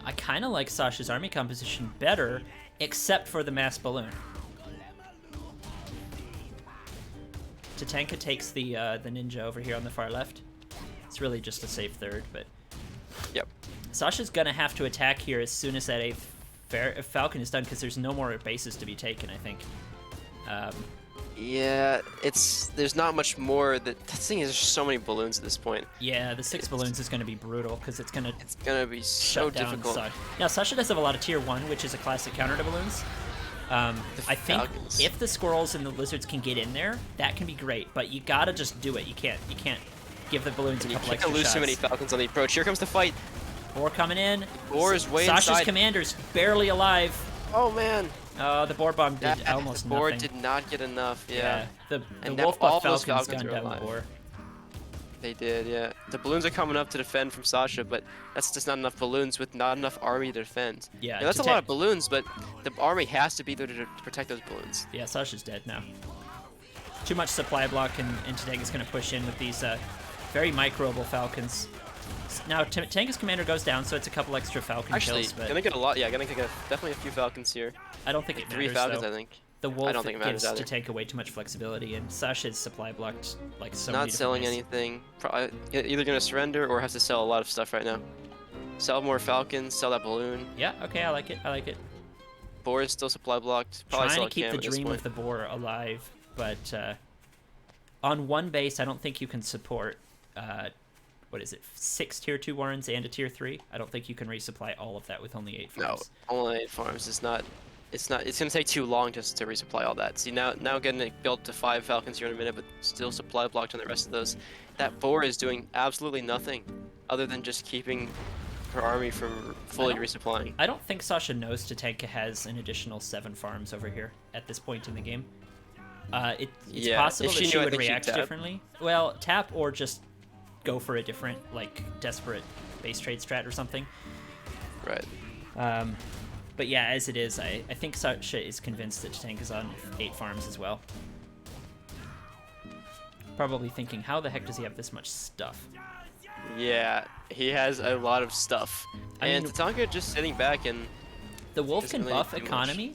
I kind of like Sasha's army composition better, except for the mass balloon. Tatanka takes the ninja over here on the far left. It's really just a safe third, but Yep. Sasha's gonna have to attack here as soon as that 8th falcon is done, because there's no more bases to be taken, I think. Yeah, there's not much more. The thing is, there's so many balloons at this point. Yeah, the 6 balloons is going to be brutal because it's going to It's gonna be so shut down difficult. Sasha. Now, Sasha does have a lot of tier 1, which is a classic counter to balloons. I think Falcons. if the squirrels and the lizards can get in there, that can be great. But you gotta just do it. You can't give the balloons a You couple can't extra lose shots. too many Falcons on the approach. Here comes the fight. Boar coming in. Boar is way Sasha's inside. commander's barely alive. Oh man. The boar bomb did almost the boar nothing. did not get enough. Yeah. The And now wolf all buff those falcons Falcons gunned are down the alive. boar. They did, yeah. The balloons are coming up to defend from Sasha, but that's just not enough balloons with not enough army to defend. Yeah, That's to a lot ta- of balloons, but the army has to be there to protect those balloons. Yeah, Sasha's dead now. Too much supply block, and Tatanka's going to push in with these very microable falcons. Now, Tatanka's commander goes down, so it's a couple extra falcon Actually, kills, but gonna get a lot. Yeah, gonna get definitely a few Falcons here. I don't think it Three matters, Falcons, though. I think. The wolf don't think it matters gives either. Tatanka way too much flexibility, and Sasha's supply blocked like so many Not different selling ways. anything. Either gonna surrender or has to sell a lot of stuff right now. Sell more Falcons. Sell that balloon. Yeah, okay, I like it. I like it. Boar is still supply blocked. Probably Trying sell to keep a the cam at this dream point. of the boar alive, but on one base, I don't think you can support. What is it? 6 tier 2 warrens and a tier 3. I don't think you can resupply all of that with only 8 No, farms. only 8 farms. It's not. It's gonna take too long just to resupply all that. See now getting it built to 5 Falcons here in a minute, but still supply blocked on the rest of those. That boar is doing absolutely nothing, other than just keeping her army from fully resupplying. I don't think Sasha knows Tatanka has an additional 7 farms over here at this point in the game. It's Yeah, possible if that she she knew, I would think she'd react tap. differently. Well, tap or just go for a different, like, desperate base trade strat or something. Right. But yeah, as it is, I think Sasha is convinced that Tatanka's on 8 farms as well. Probably thinking, how the heck does he have this much stuff? Yeah, he has a lot of stuff. I And mean- Tatanka just sitting back and The wolf Doesn't can really buff do much. economy,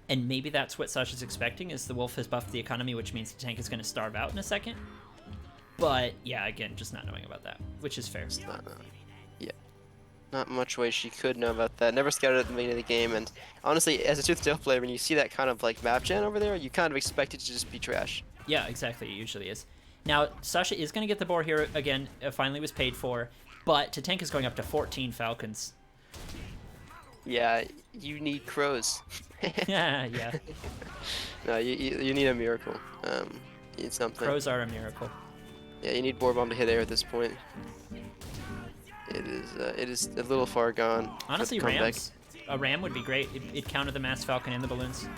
and maybe that's what Sasha's expecting, is the wolf has buffed the economy, which means Tatanka's going to starve out in a second. But, yeah, again, just not knowing about that, which is fair. not much way she could know about that. Never scouted at the beginning of the game, and honestly, as a Tooth Tail player, when you see that kind of like map gen over there, you kind of expect it to just be trash. Yeah, exactly, it usually is. Now, Sasha is going to get the boar here again, finally was paid for, but Tatanka's going up to 14 falcons. Yeah, you need crows. Yeah, yeah. No, you need a miracle. You need something. Crows are a miracle. Yeah, you need Boar Bomb to hit air at this point. It is a little far gone. for Honestly, the comeback. rams. A ram would be great. It'd counter the mass falcon and the balloons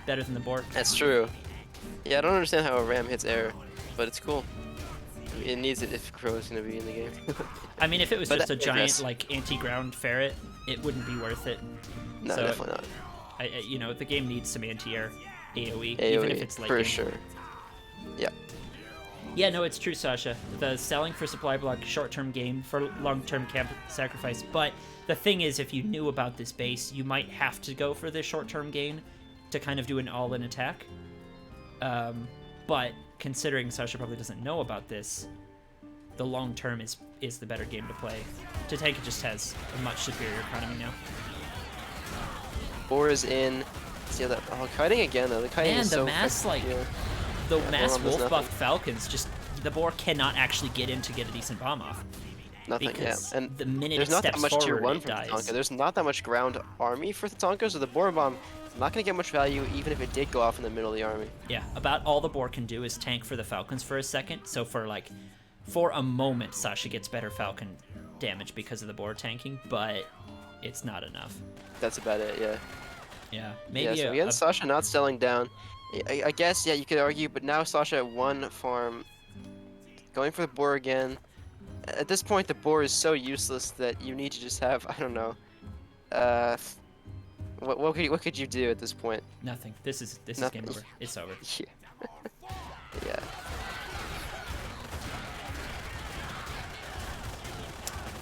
better than the boar. That's true. Yeah, I don't understand how a ram hits air, but it's cool. It needs it if Crow is gonna be in the game. I mean, if it was But just a that giant, digress. like, anti-ground ferret, it wouldn't be worth it. No, So, definitely not. You know, the game needs some anti-air AoE, AoE, even if it's late for game. sure. Yeah. Yeah, no, it's true, Sasha. The selling for supply block, short-term game for long-term camp sacrifice. But the thing is, if you knew about this base, you might have to go for the short-term gain to kind of do an all-in attack. But considering Sasha probably doesn't know about this, the long-term is the better game to play. Tatanka just has a much superior economy now. Boar is in. See how that? Oh, kiting again though. The kiting Man, is the so mass, effective like, here. the Yeah, mass Boar does wolf nothing. buffed falcons, just the boar cannot actually get in to get a decent bomb off. Nothing. Yeah, Because and the minute there's it not that steps much tier forward, 1 it from dies. Tatanka. There's not that much ground army for Tatanka, so the Boar Bomb is not gonna get much value even if it did go off in the middle of the army. Yeah, about all the boar can do is tank for the falcons for a second. So for a moment, Sasha gets better falcon damage because of the boar tanking, but it's not enough. That's about it. Yeah. Yeah, Yeah. maybe So again, Sasha not selling down. I guess yeah, you could argue, but now Sasha at 1 farm, going for the boar again. At this point, the boar is so useless that you need to just have I don't know. What could you do at this point? nothing. This is Nothing. game over. It's over. Yeah. Yeah.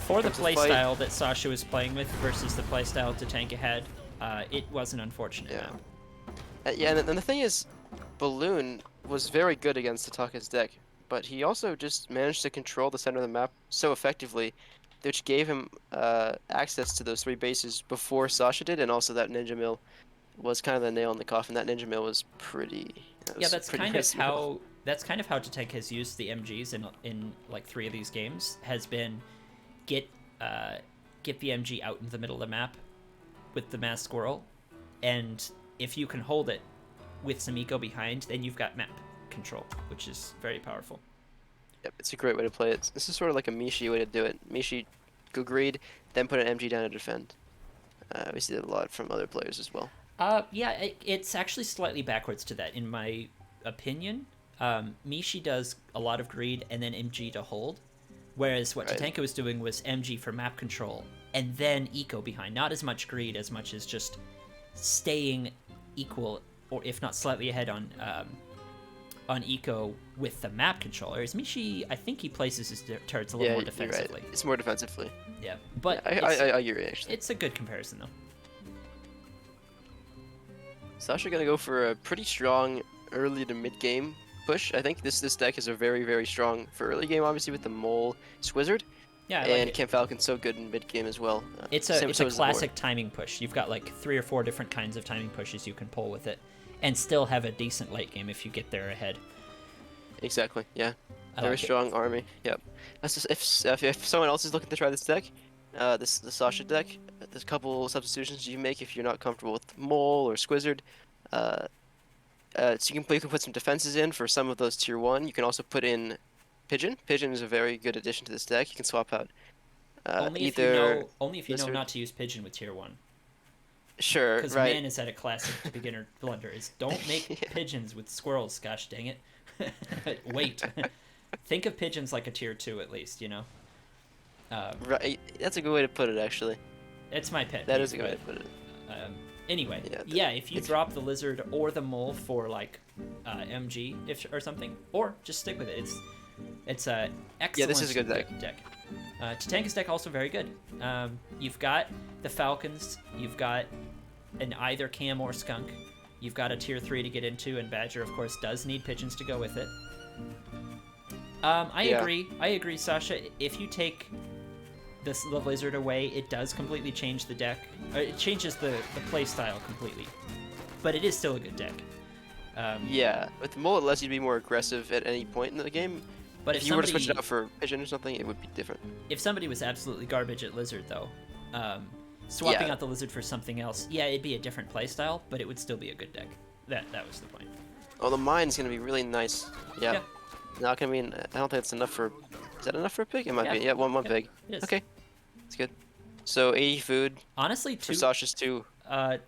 For the comes the fight. playstyle that Sasha was playing with versus the playstyle Tatanka had, it was an unfortunate Yeah. map. Yeah, and the thing is, Balloon was very good against Tatanka's deck, but he also just managed to control the center of the map so effectively, which gave him access to those 3 bases before Sasha did, and also that Ninja Mill was kind of the nail in the coffin. That Ninja Mill was pretty That Yeah, was pretty nice as well. that's kind of how Tatanka has used the MGs in like 3 of these games. Has been get uh, get the MG out in the middle of the map with the mass squirrel, and if you can hold it with some eco behind, then you've got map control, which is very powerful. Yep, it's a great way to play it. This is sort of like a Mishi way to do it. Mishi go greed, then put an MG down to defend. We see that a lot from other players as well. Yeah, it's actually slightly backwards to that, in my opinion. Mishi does a lot of greed and then MG to hold, whereas what Right. Tatanka was doing was MG for map control and then eco behind. Not as much greed as much as just staying equal, or if not slightly ahead on eco with the map control. Whereas Mishi, I think he places his turrets a little Yeah, more you're right. defensively. It's more defensively. Yeah, but Yeah, I agree actually. it's a good comparison though. Sasha gonna go for a pretty strong early to mid game push. I think this deck is a very strong for early game, obviously with the Mole Squizzard, Yeah, I like and it. Camp Falcon's so good in mid game as well. It's so a is the classic timing push. You've got like 3 or 4 different kinds of timing pushes you can pull with it, and still have a decent late game if you get there ahead. Horde. Exactly. Yeah. I Very like it. strong army. Yep. That's just, if someone else is looking to try this deck, the Sasha deck, there's a couple substitutions you can make if you're not comfortable with Mole or Squizzard. Uh, so you can put some defenses in for some of those tier 1. You can also put in Pigeon. Pigeon is a very good addition to this deck. You can swap out either Only if you know Lizard. not to use Pigeon with tier 1. Sure, Because right. man, is that a classic beginner blunder? Is don't make Yeah. pigeons with squirrels. Gosh dang it! Wait, think of pigeons like a tier 2 at least. You know, Right. That's a good way to put it, actually. it's my pet. That peeve, is a good way to but, put it. anyway, Yeah, yeah. If you it's- drop the lizard or the mole for like MG or something, or just stick with it. It's a excellent. this is a good deck. Tatanka's deck also very good. You've got the Falcons. You've got an either Cam or Skunk. You've got a tier 3 to get into, and Badger, of course, does need pigeons to go with it. I Yeah. agree, Sasha. If you take the lizard away, it does completely change the deck. It changes the play style completely. But it is still a good deck. Yeah, with the Mole, it lets you be more aggressive at any point in the game. But if you were to switch it out for Pigeon or something, it would be different. if somebody was absolutely garbage at lizard, though, swapping Yeah. out the lizard for something else, yeah, it'd be a different play style, but it would still be a good deck. That was the point. Oh, the mine's gonna be really nice. Yeah. Yeah. Not gonna be. I don't think it's enough for. Is that enough for a pig? It might Yeah. be. Yeah, one Yeah, pig. it is. Okay, it's good. So 80 food Honestly, for Sasha's 2.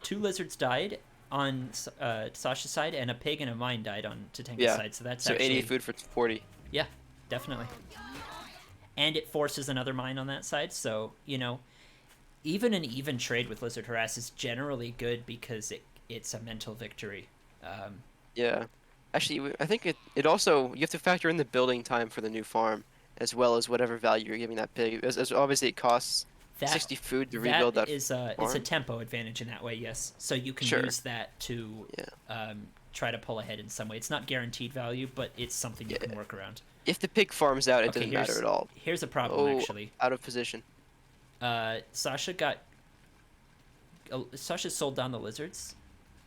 2 lizards died on Sasha's side, and a pig and a mine died on Tatanka's Yeah. side. So that's So actually 80 food for 40. yeah, definitely. And it forces another mine on that side, so even an even trade with Lizard Harass is generally good because it's a mental victory. Yeah. Actually, I think it also you have to factor in the building time for the new farm as well as whatever value you're giving that pig. As obviously it costs That 60 food to rebuild that is it's a farm. tempo advantage in that way, yes. So you can Sure. use that to try to pull ahead in some way. It's not guaranteed value, but it's something you can work around. If the pig farms out, it Okay, doesn't matter at all. Here's a problem, Oh, actually. out of position. Sasha sold down the lizards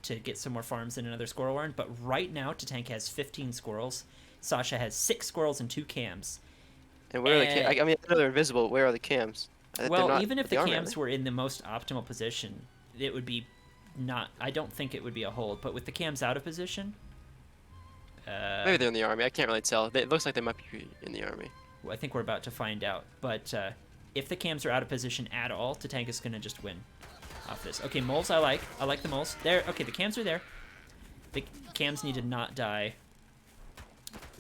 to get some more farms and another squirrel warren, but right now Tatanka has 15 squirrels. Sasha has 6 squirrels and 2 cams. And where are the cams? I mean, I know they're invisible. Where are the cams? They're Well, not even if at the army, are cams they? were in the most optimal position, it would be not. I don't think it would be a hold, but with the cams out of position, Maybe they're in the army. I can't really tell. It looks like they might be in the army. I think we're about to find out. But if the cams are out of position at all, Tatanka's gonna just win off this. Okay, moles I like. I like the moles. There. Okay, the cams are there. The cams need to not die.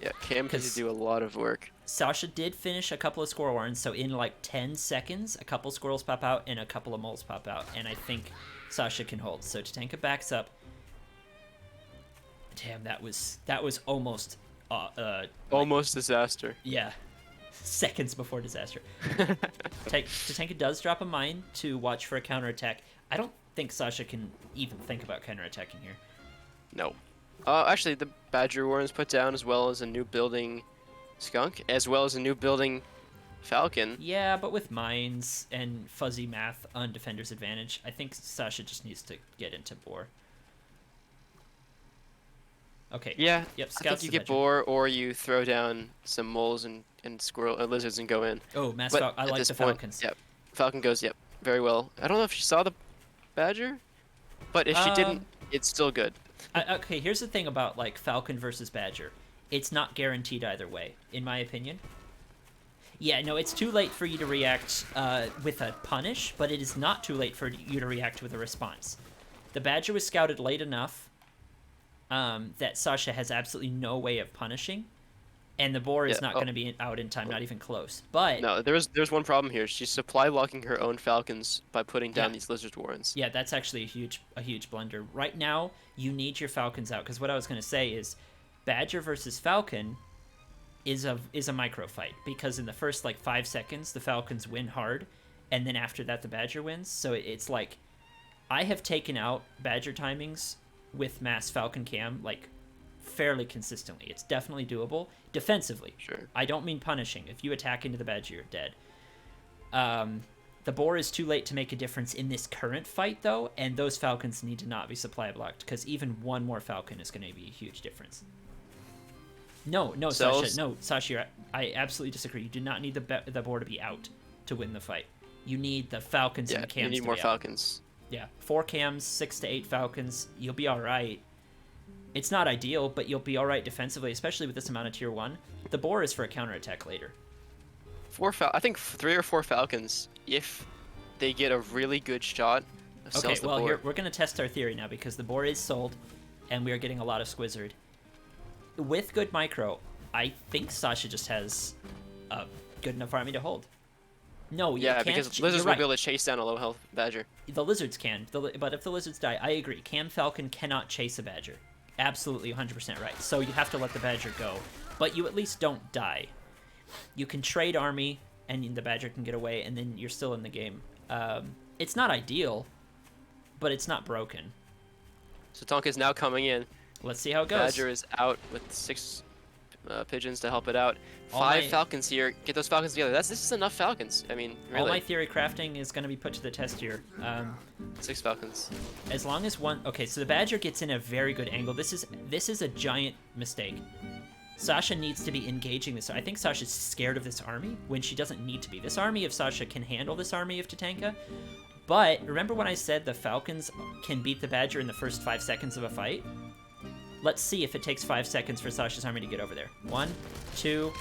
Yeah, Cam can 'Cause- do a lot of work. Sasha did finish a couple of squirrel warrens, so in like 10 seconds, a couple squirrels pop out and a couple of moles pop out, and I think Sasha can hold. So Tatanka backs up. Damn, that was almost Almost disaster. yeah, seconds before disaster. Tatanka does drop a mine to watch for a counterattack. I don't think Sasha can even think about counterattacking here. No. Actually, the Badger Warren's put down as well as a new building Skunk, as well as a new building Falcon. Yeah, but with mines and fuzzy math on defender's advantage, I think Sasha just needs to get into boar. Okay. Yeah, Yep. I think Scouts you the get badger. boar or you throw down some moles and squirrel lizards and go in. Oh, mass But falcon. I at like this the point, falcons. yep, Falcon goes, yep, very well. I don't know if she saw the badger, but if she Um. didn't, it's still good. Okay. Here's the thing about like falcon versus badger. It's not guaranteed either way, in my opinion. Yeah, no, it's too late for you to react with a punish, but it is not too late for you to react with a response. The badger was scouted late enough that Sasha has absolutely no way of punishing, and the boar Yeah. is not Oh, going to be out in time, not even close. But no, there's one problem here. She's supply blocking her own falcons by putting yeah, down these lizard warrens. yeah, that's actually a huge blunder. Right now, you need your falcons out because what I was going to say is, badger versus falcon is a micro fight because in the first like 5 seconds the falcons win hard, and then after that the badger wins. So it's like I have taken out badger timings with mass falcon cam like fairly consistently. It's definitely doable defensively. Sure. I don't mean punishing. If you attack into the badger, you're dead. The boar is too late to make a difference in this current fight, though, and those falcons need to not be supply blocked because even one more falcon is going to be a huge difference. No, Cells. Sasha. No, Sasha, I absolutely disagree. You do not need the boar to be out to win the fight. You need the falcons Yeah, and the cams you need to more be out. falcons. Yeah, 4 cams, 6 to 8 falcons. You'll be all right. It's not ideal, but you'll be all right defensively, especially with this amount of tier 1. The boar is for a counterattack later. I think 3 or 4 falcons if they get a really good shot of Okay, cells the well, boar. here we're going to test our theory now because the boar is sold, and we are getting a lot of squizzard. With good micro, I think Sasha just has a good enough army to hold. No, you Yeah, can't. because You're lizards right. won't be able to chase down a low health badger. The lizards can, but if the lizards die, I agree. Cam Falcon cannot chase a badger. Absolutely 100% right. So you have to let the badger go, but you at least don't die. You can trade army, and the badger can get away, and then you're still in the game. It's not ideal, but it's not broken. So Tonka is now coming in. Let's see how it goes. Badger is out with 6 pigeons to help it out. All 5 my- falcons here. Get those falcons together. This is enough falcons. I mean, All my really. theory crafting is going to be put to the test here. 6 falcons. As long as one... Okay, so the badger gets in a very good angle. This is a giant mistake. Sasha needs to be engaging this. I think Sasha's scared of this army when she doesn't need to be. This army of Sasha can handle this army of Tatanka. But remember when I said the falcons can beat the badger in the first 5 seconds of a fight? Let's see if it takes 5 seconds for Sasha's army to get over there. 1, 2,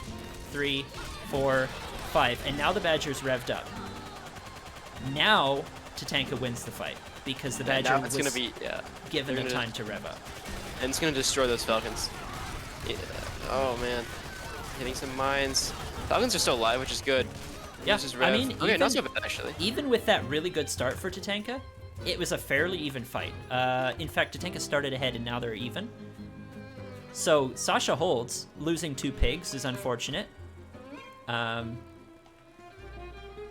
3, 4, 5. And now the badger's revved up. Now Tatanka wins the fight because the badger Now it's was gonna be given the they're time to rev up. and it's gonna destroy those falcons. Yeah. Oh man, hitting some mines. Falcons are still alive, which is good. Yeah, Uses I rev. mean, Okay, not so bad actually. even with that really good start for Tatanka, it was a fairly even fight. In fact, Tatanka started ahead and now they're even. So Sasha holds. Losing 2 pigs is unfortunate.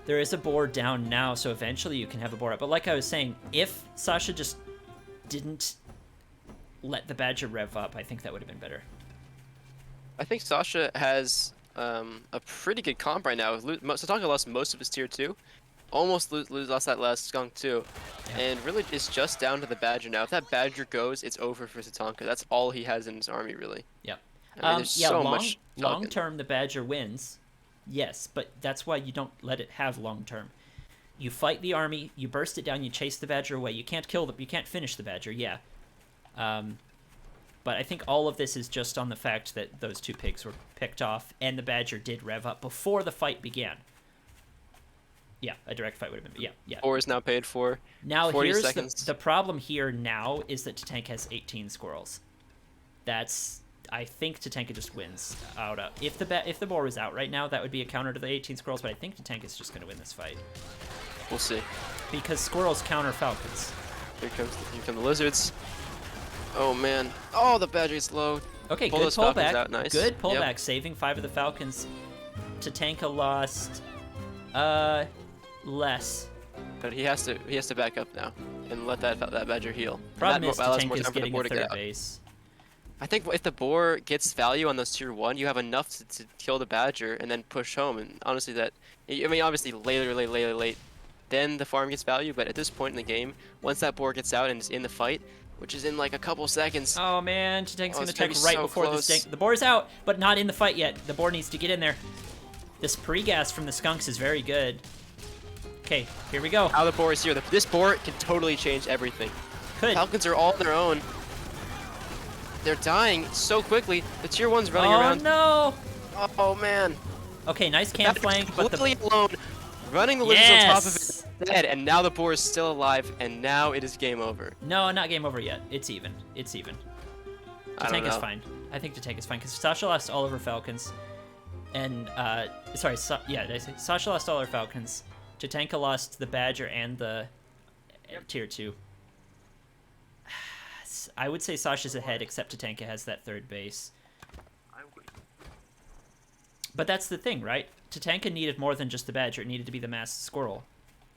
There is a boar down now, so eventually you can have a boar up. But like I was saying, if Sasha just didn't let the badger rev up, I think that would have been better. I think Sasha has a pretty good comp right now. Tatanka lost most of his tier 2. Almost lost that last skunk too. Yeah. And really it's just down to the badger now. If that badger goes, it's over for Tatanka. That's all he has in his army really. Yep. I mean, there's so much long falcon. term, the badger wins. Yes, but that's why you don't let it have long term. You fight the army, you burst it down, you chase the badger away. You can't kill you can't finish the badger, yeah. But I think all of this is just on the fact that those 2 pigs were picked off, and the badger did rev up before the fight began. Yeah, a direct fight would have been. Yeah. 4 is now paid for. Now 40 here's seconds. the problem here now is that Tatanka has 18 squirrels. I think Tatanka just wins out. If the boar was out right now, that would be a counter to the 18 squirrels. But I think Tatanka's just going to win this fight We'll see. because squirrels counter falcons. Here come the lizards. Oh man. Oh, the badger is low. Okay, Pull good those falcons pullback. out, nice. Good pullback, Yep. saving 5 of the falcons. Tatanka lost less. But he has to back up now and let that badger heal. Problem And is that allows more Tatanka's time for the getting boar a to get third out. base. I think if the boar gets value on those tier 1, you have enough to kill the badger and then push home. And honestly, I mean, obviously late, then the farm gets value. But at this point in the game, once that boar gets out and is in the fight, which is in like a couple seconds. Oh man, Tatanka's Oh, gonna it's gonna attack be right so before close. the boar's out, but not in the fight yet. The boar needs to get in there. This pre-gas from the skunks is very good. Okay, here we go. Now the boar is here. This boar can totally change everything. Could. Falcons are all on their own. They're dying so quickly. The tier 1's running around. Oh no! Oh man. Okay, nice camp flank, but Completely the alone, running the lizards on top of yes. it, dead, and now the boar is still alive, and now it is game over. No, not game over yet. It's even. It's even. I don't Tatanka's know. fine. I think Tatanka's fine because Sasha lost all of her Falcons, and sorry, yeah, did I say Sasha lost all her Falcons? Tatanka lost the Badger and the tier 2. I would say Sasha's ahead, except Tatanka has that third base. But that's the thing, right? Tatanka needed more than just the Badger. It needed to be the masked squirrel,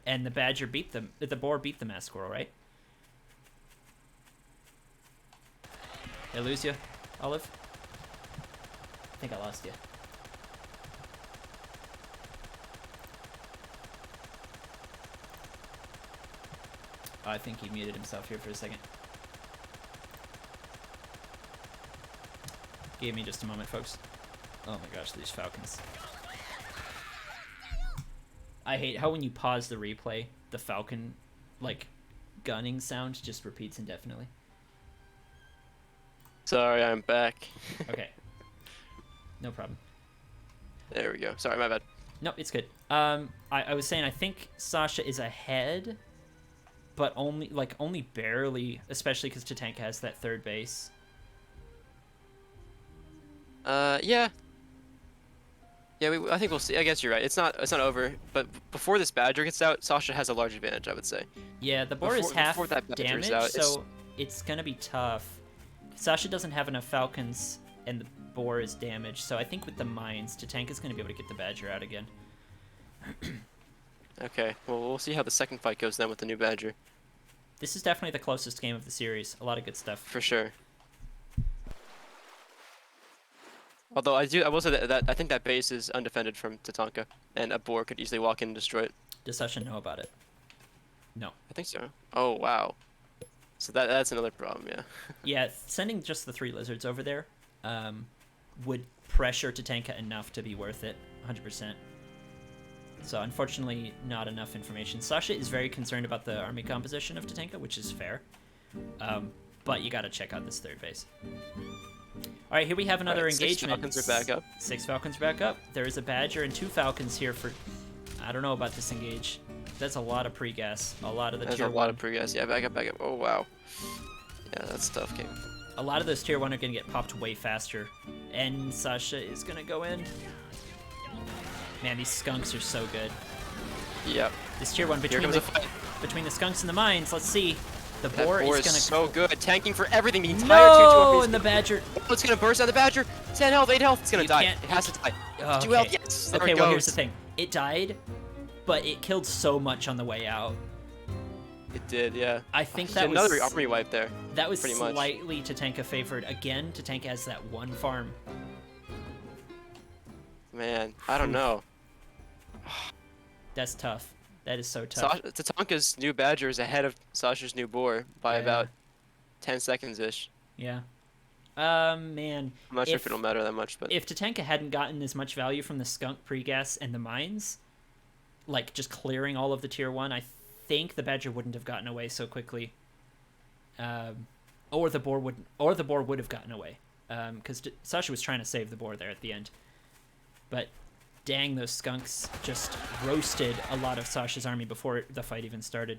and the Badger beat them. The boar beat the masked squirrel, right? Did I lose you, Olive? I think I lost you. Oh, I think he muted himself here for a second. Give me just a moment, folks. Oh my gosh, these Falcons. I hate how when you pause the replay, the Falcon, like, gunning sound just repeats indefinitely. Sorry, I'm back. Okay. No problem. There we go. Sorry, my bad. Nope, it's good. I was saying I think Sasha is ahead, but only barely, especially because Tatanka has that third base. Yeah. Yeah, I think we'll see. I guess you're right. It's not over, but before this Badger gets out, Sasha has a large advantage, I would say. Yeah, the boar is half before that Badger is damage, out, so it's gonna be tough. Sasha doesn't have enough Falcons, and the boar is damaged, so I think with the mines, Tatanka's gonna be able to get the Badger out again. Okay, well, we'll see how the second fight goes then with the new Badger. This is definitely the closest game of the series. A lot of good stuff. For sure. Although I will say that I think that base is undefended from Tatanka, and a boar could easily walk in and destroy it. Does Sasha know about it? No. I think so. Oh wow. So that's another problem, yeah. Yeah, sending just the 3 lizards over there would pressure Tatanka enough to be worth it, 100%. So unfortunately, not enough information. Sasha is very concerned about the army composition of Tatanka, which is fair. But you gotta check out this third base. All right, here we have another engagement. 6 Falcons are back up. 6 Falcons are back up. There is a Badger and 2 Falcons here for... I don't know about this engage. That's a lot of pre-gas. A lot of the There's tier a 1. lot of pre-gas. Yeah, back up. Oh wow. Yeah, that's a tough game. A lot of those tier 1 are going to get popped way faster. And Sasha is going to go in. Man, these skunks are so good. Yep. This tier 1 Here between comes a fight. the skunks and the mines. Let's see. The That boar boar is going to... so good, tanking for everything. The entire No! tier 2 And the Badger... Oh, it's gonna burst out the Badger. 10 health, 8 health. It's gonna You die. can't- It has to die. Oh, 2 health. okay. Yes. There Okay, it well, goes. here's the thing. It died, but it killed so much on the way out. It did, yeah. I think Just that was... another army wipe there. That was pretty much. slightly Tatanka favored. Again, Tatanka has that 1 farm. Man, I don't know. That's tough. That is so tough. Tatanka's new Badger is ahead of Sasha's new boar by Yeah. about 10 seconds ish. Yeah. Man. I'm not sure if it'll matter that much, but If Tatanka hadn't gotten as much value from the skunk pre-gas and the mines, like just clearing all of the tier 1, I think the Badger wouldn't have gotten away so quickly. Or the boar would have gotten away. Because Sasha was trying to save the boar there at the end. But dang, those skunks just roasted a lot of Sasha's army before the fight even started.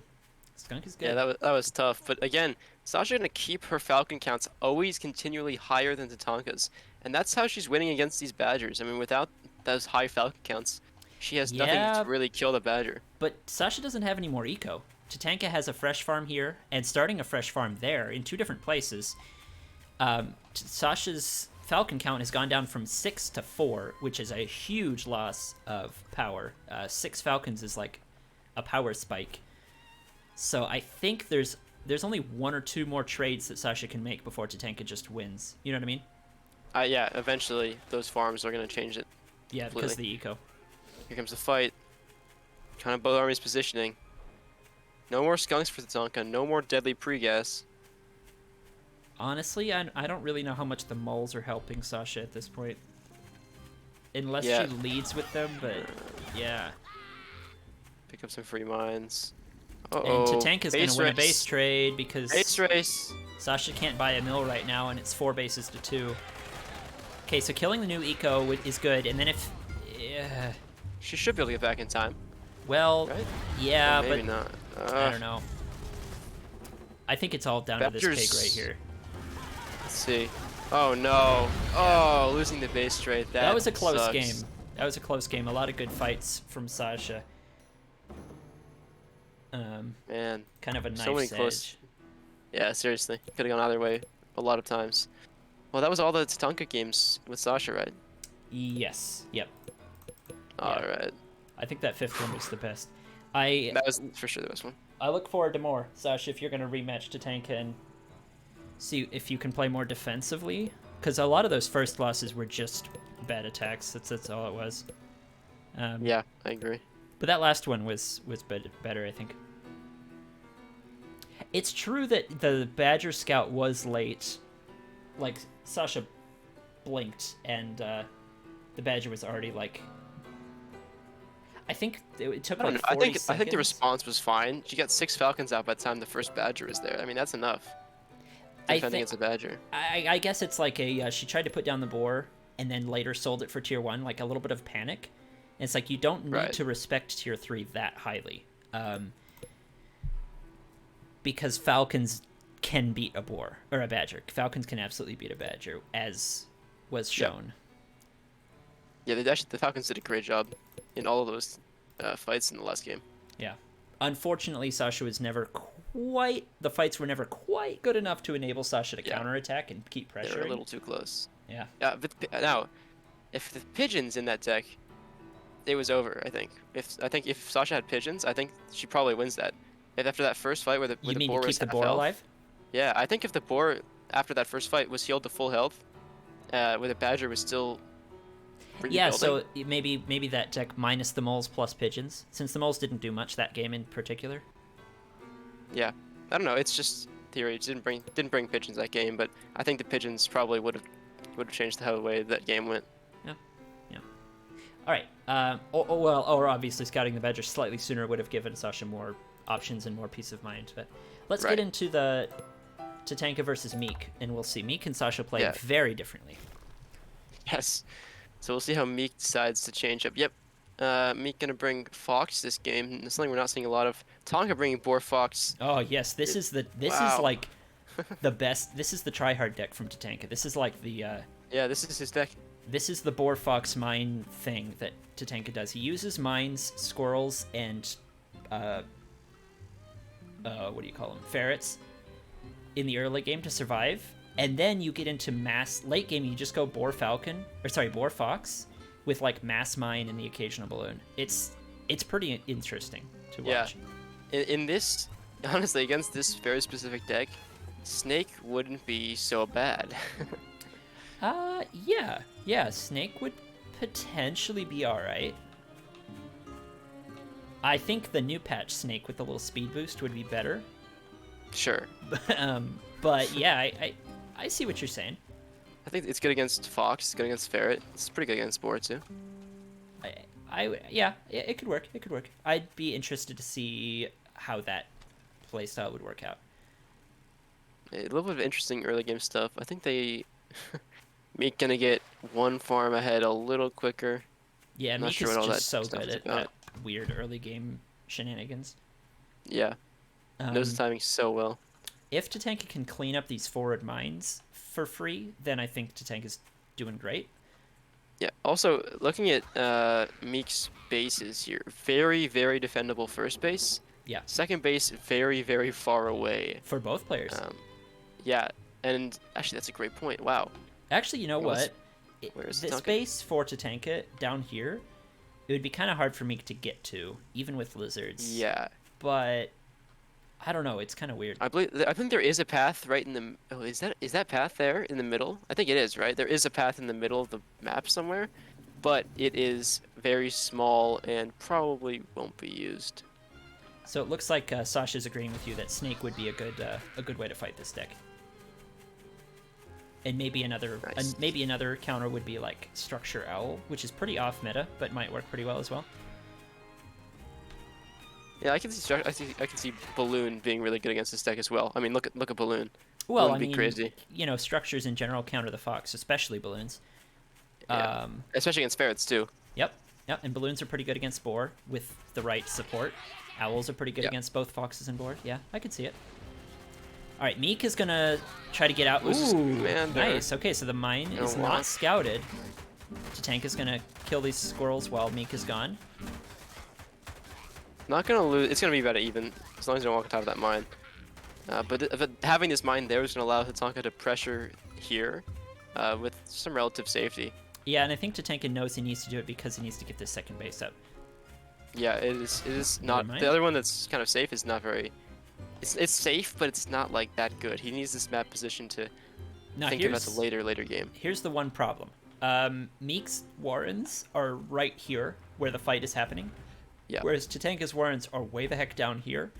Skunk is good. yeah, that was tough. But again, Sasha gonna keep her Falcon counts always continually higher than Tatanka's, and that's how she's winning against these Badgers. I mean, without those high Falcon counts, she has nothing to really kill the Badger. But Sasha doesn't have any more eco. Tatanka has a fresh farm here and starting a fresh farm there in 2 different places. Sasha's Falcon count has gone down from 6 to 4, which is a huge loss of power. 6 Falcons is like a power spike. So I think there's only 1 or 2 more trades that Sasha can make before Tatanka just wins. You know what I mean? Yeah, eventually those farms are gonna change it. Yeah, because of the eco. Here comes the fight. Kind of both armies positioning. No more skunks for Tatanka. No more deadly pre-gas. Honestly, I don't really know how much the moles are helping Sasha at this point. Unless Yeah. she leads with them, but yeah. Pick up some free mines. And Uh-oh. Tatanka's going to Base win a base race. trade Base because race. Sasha can't buy a mill right now, and it's 4 bases to 2. Okay, so killing the new eco is good, and then if... Yeah, She should be able to get back in time, well, right? yeah, Or maybe but not. I don't know. I think it's all down to this pig Badgers. right here. Let's see. Oh no. Oh, losing the base trade. That was a close sucks. game. That was a close game. A lot of good fights from Sasha. Man. Kind of a So many knife's close. edge. Yeah, seriously. Could have gone either way a lot of times. Well, that was all the Tatanka games with Sasha, right? Yes. Yep. Alright. I think that 5th one was the best. I That was for sure the best one. look forward to more, Sasha, if you're going to rematch Tatanka and see if you can play more defensively. Because a lot of those first losses were just bad attacks. That's all it was. Yeah, I agree. But that last one was better, I think. It's true that the Badger Scout was late. Like, Sasha blinked, and the Badger was already, like... I think it took, I don't like, know. 40 I think the seconds. response was fine. She got 6 Falcons out by the time the first Badger was there. I mean, that's enough. Defending against a Badger. I guess it's like a... she tried to put down the boar, and then later sold it for Tier 1, like a little bit of panic. And it's like, you don't need to respect Tier 3 that highly. Because Falcons can beat a boar, or a badger. Falcons can absolutely beat a badger, as was shown. Yeah, the Falcons did a great job in all of those fights in the last game. Yeah. Unfortunately, Sasha was never quite... The fights were never quite good enough to enable Sasha to counterattack and keep pressuring. They were a little too close. Yeah. But now, if the pigeons in that deck, it was over, I think. I think if Sasha had pigeons, I think she probably wins that. If after that first fight where the You mean boar to was keep the half boar health, alive? yeah, I think if the boar after that first fight was healed to full health, where the badger was still yeah, rebuilding. so maybe that deck minus the moles plus pigeons, since the moles didn't do much that game in particular. Yeah, I don't know. It's just theory. It didn't bring pigeons that game, but I think the pigeons probably would have changed the whole way that game went. Yeah. All right. Or obviously scouting the badger slightly sooner would have given Sasha more options and more peace of mind. But let's get into the Tatanka versus Meek, and we'll see. Meek and Sasha play very differently. Yes. So we'll see how Meek decides to change up. Yep. Meek gonna bring Fox this game. It's something we're not seeing a lot of. Tonka bringing Boar Fox. Oh yes, this is like the best. This is the tryhard deck from Tatanka. This is like the yeah, this is his deck. This is the Boar Fox mine thing that Tatanka does. He uses mines, squirrels, and what do you call them? Ferrets in the early game to survive. And then you get into late game, you just go Boar Fox with like mass mine and the occasional balloon. It's pretty interesting to watch. Yeah. In this, honestly, against this very specific deck, Snake wouldn't be so bad. Yeah, Snake would potentially be alright. I think the new patch Snake with the little speed boost would be better. Sure. But yeah, I see what you're saying. I think it's good against Fox. It's good against Ferret. It's pretty good against Boar too. Yeah, it could work. It could work. I'd be interested to see how that playstyle would work out. A little bit of interesting early game stuff. I think Meek gonna get one farm ahead a little quicker. Yeah, Meek is just so good at that weird early game shenanigans. Yeah, knows the timing so well. If Tatanka can clean up these forward mines for free, then I think Tatanka's doing great. Yeah, also, looking at Meek's bases here, very, very defendable first base. Yeah. Second base, very, very far away. For both players. Yeah, and actually, that's a great point. Wow. Actually, you know what? Where's this base for Tatanka down here, it would be kind of hard for Meek to get to, even with lizards. Yeah. But I don't know. It's kind of weird. I think there is a path right in the. Oh, is that path there in the middle? I think it is, right? There is a path in the middle of the map somewhere, but it is very small and probably won't be used. So it looks like Sasha's agreeing with you that Snake would be a good way to fight this deck. And maybe another Nice. maybe another counter would be like Structure Owl, which is pretty off meta, but might work pretty well as well. Yeah, I can see Balloon being really good against this deck as well. I mean, look at Balloon. Well, Balloon I would be mean, crazy. you know, structures in general counter the Fox, especially balloons. Yeah, especially against ferrets too. Yep, yep, and balloons are pretty good against boar with the right support. Owls are pretty good Yep. against both foxes and boar. Yeah, I could see it. All right, Meek is gonna try to get out. Loses Ooh, commander. nice. Okay, so the mine Gonna is walk. not scouted. Tatanka's gonna kill these squirrels while Meek is gone. Not gonna lose. It's gonna be about even as long as you don't walk on top of that mine. But having this mine there is gonna allow Tatanka to pressure here with some relative safety. Yeah, and I think Tatanka knows he needs to do it because he needs to get this second base up. Yeah, it is. It is not. mind. The other one that's kind of safe is not very. It's safe, but it's not like that good. He needs this map position to Now think about the later game. Here's the one problem. Meek's Warrens are right here where the fight is happening. Yeah. Whereas Tatanka's Warrens are way the heck down here.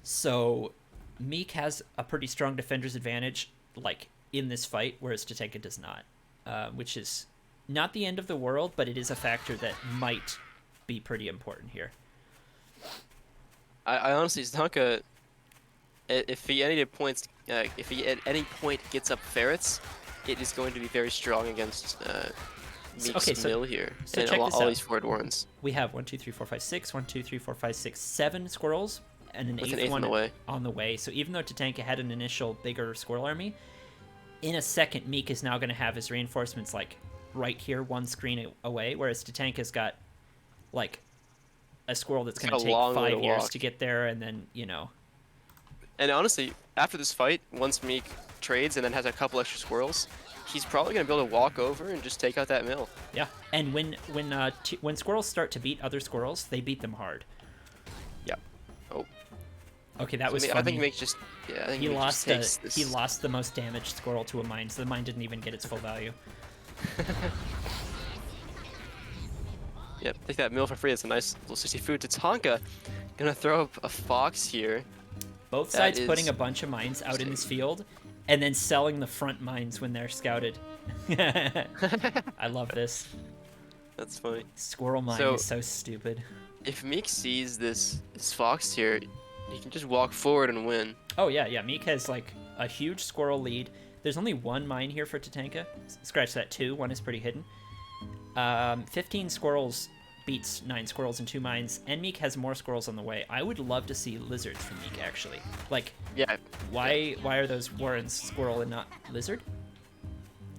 So Meek has a pretty strong defender's advantage, like, in this fight, whereas Tatanka does not. Which is not the end of the world, but it is a factor that might be pretty important here. I honestly, Tatanka, if he at any point gets up ferrets, it is going to be very strong against Meek's mill here so and check all this out. these forward warrens. We have 1, 2, 3, 4, 5, 6, 1, 2, 3, 4, 5, 6, 7 squirrels, and an With eighth an eighth one on the way. So even though Tatanka had an initial bigger squirrel army, in a second Meek is now going to have his reinforcements like right here, one screen away, whereas Tatanka's got like a squirrel that's going to take 5 years to get there, and then, you know. And honestly, after this fight, once Meek trades and then has a couple extra squirrels, he's probably going to be able to walk over and just take out that mill. Yeah, and when squirrels start to beat other squirrels, they beat them hard. Yeah. Oh. Okay, that was I funny. think Meek just I think he Meek lost just takes this. he lost the most damaged squirrel to a mine, so the mine didn't even get its full value. Yep, take that mill for free. It's a nice little 60 food. Tatanka gonna throw up a fox here. Both That sides is putting a bunch of mines out in this field, and then selling the front mines when they're scouted. I love this. That's funny. Squirrel mine So- is so stupid. If Meek sees this fox here, he can just walk forward and win. Oh yeah, yeah. Meek has like a huge squirrel lead. There's only one mine here for Tatanka. Scratch that, 2. One is pretty hidden. 15 squirrels beats 9 squirrels and 2 mines, and Meek has more squirrels on the way. I would love to see lizards from Meek, actually. Like, Yeah. why are those warrens squirrel and not lizard?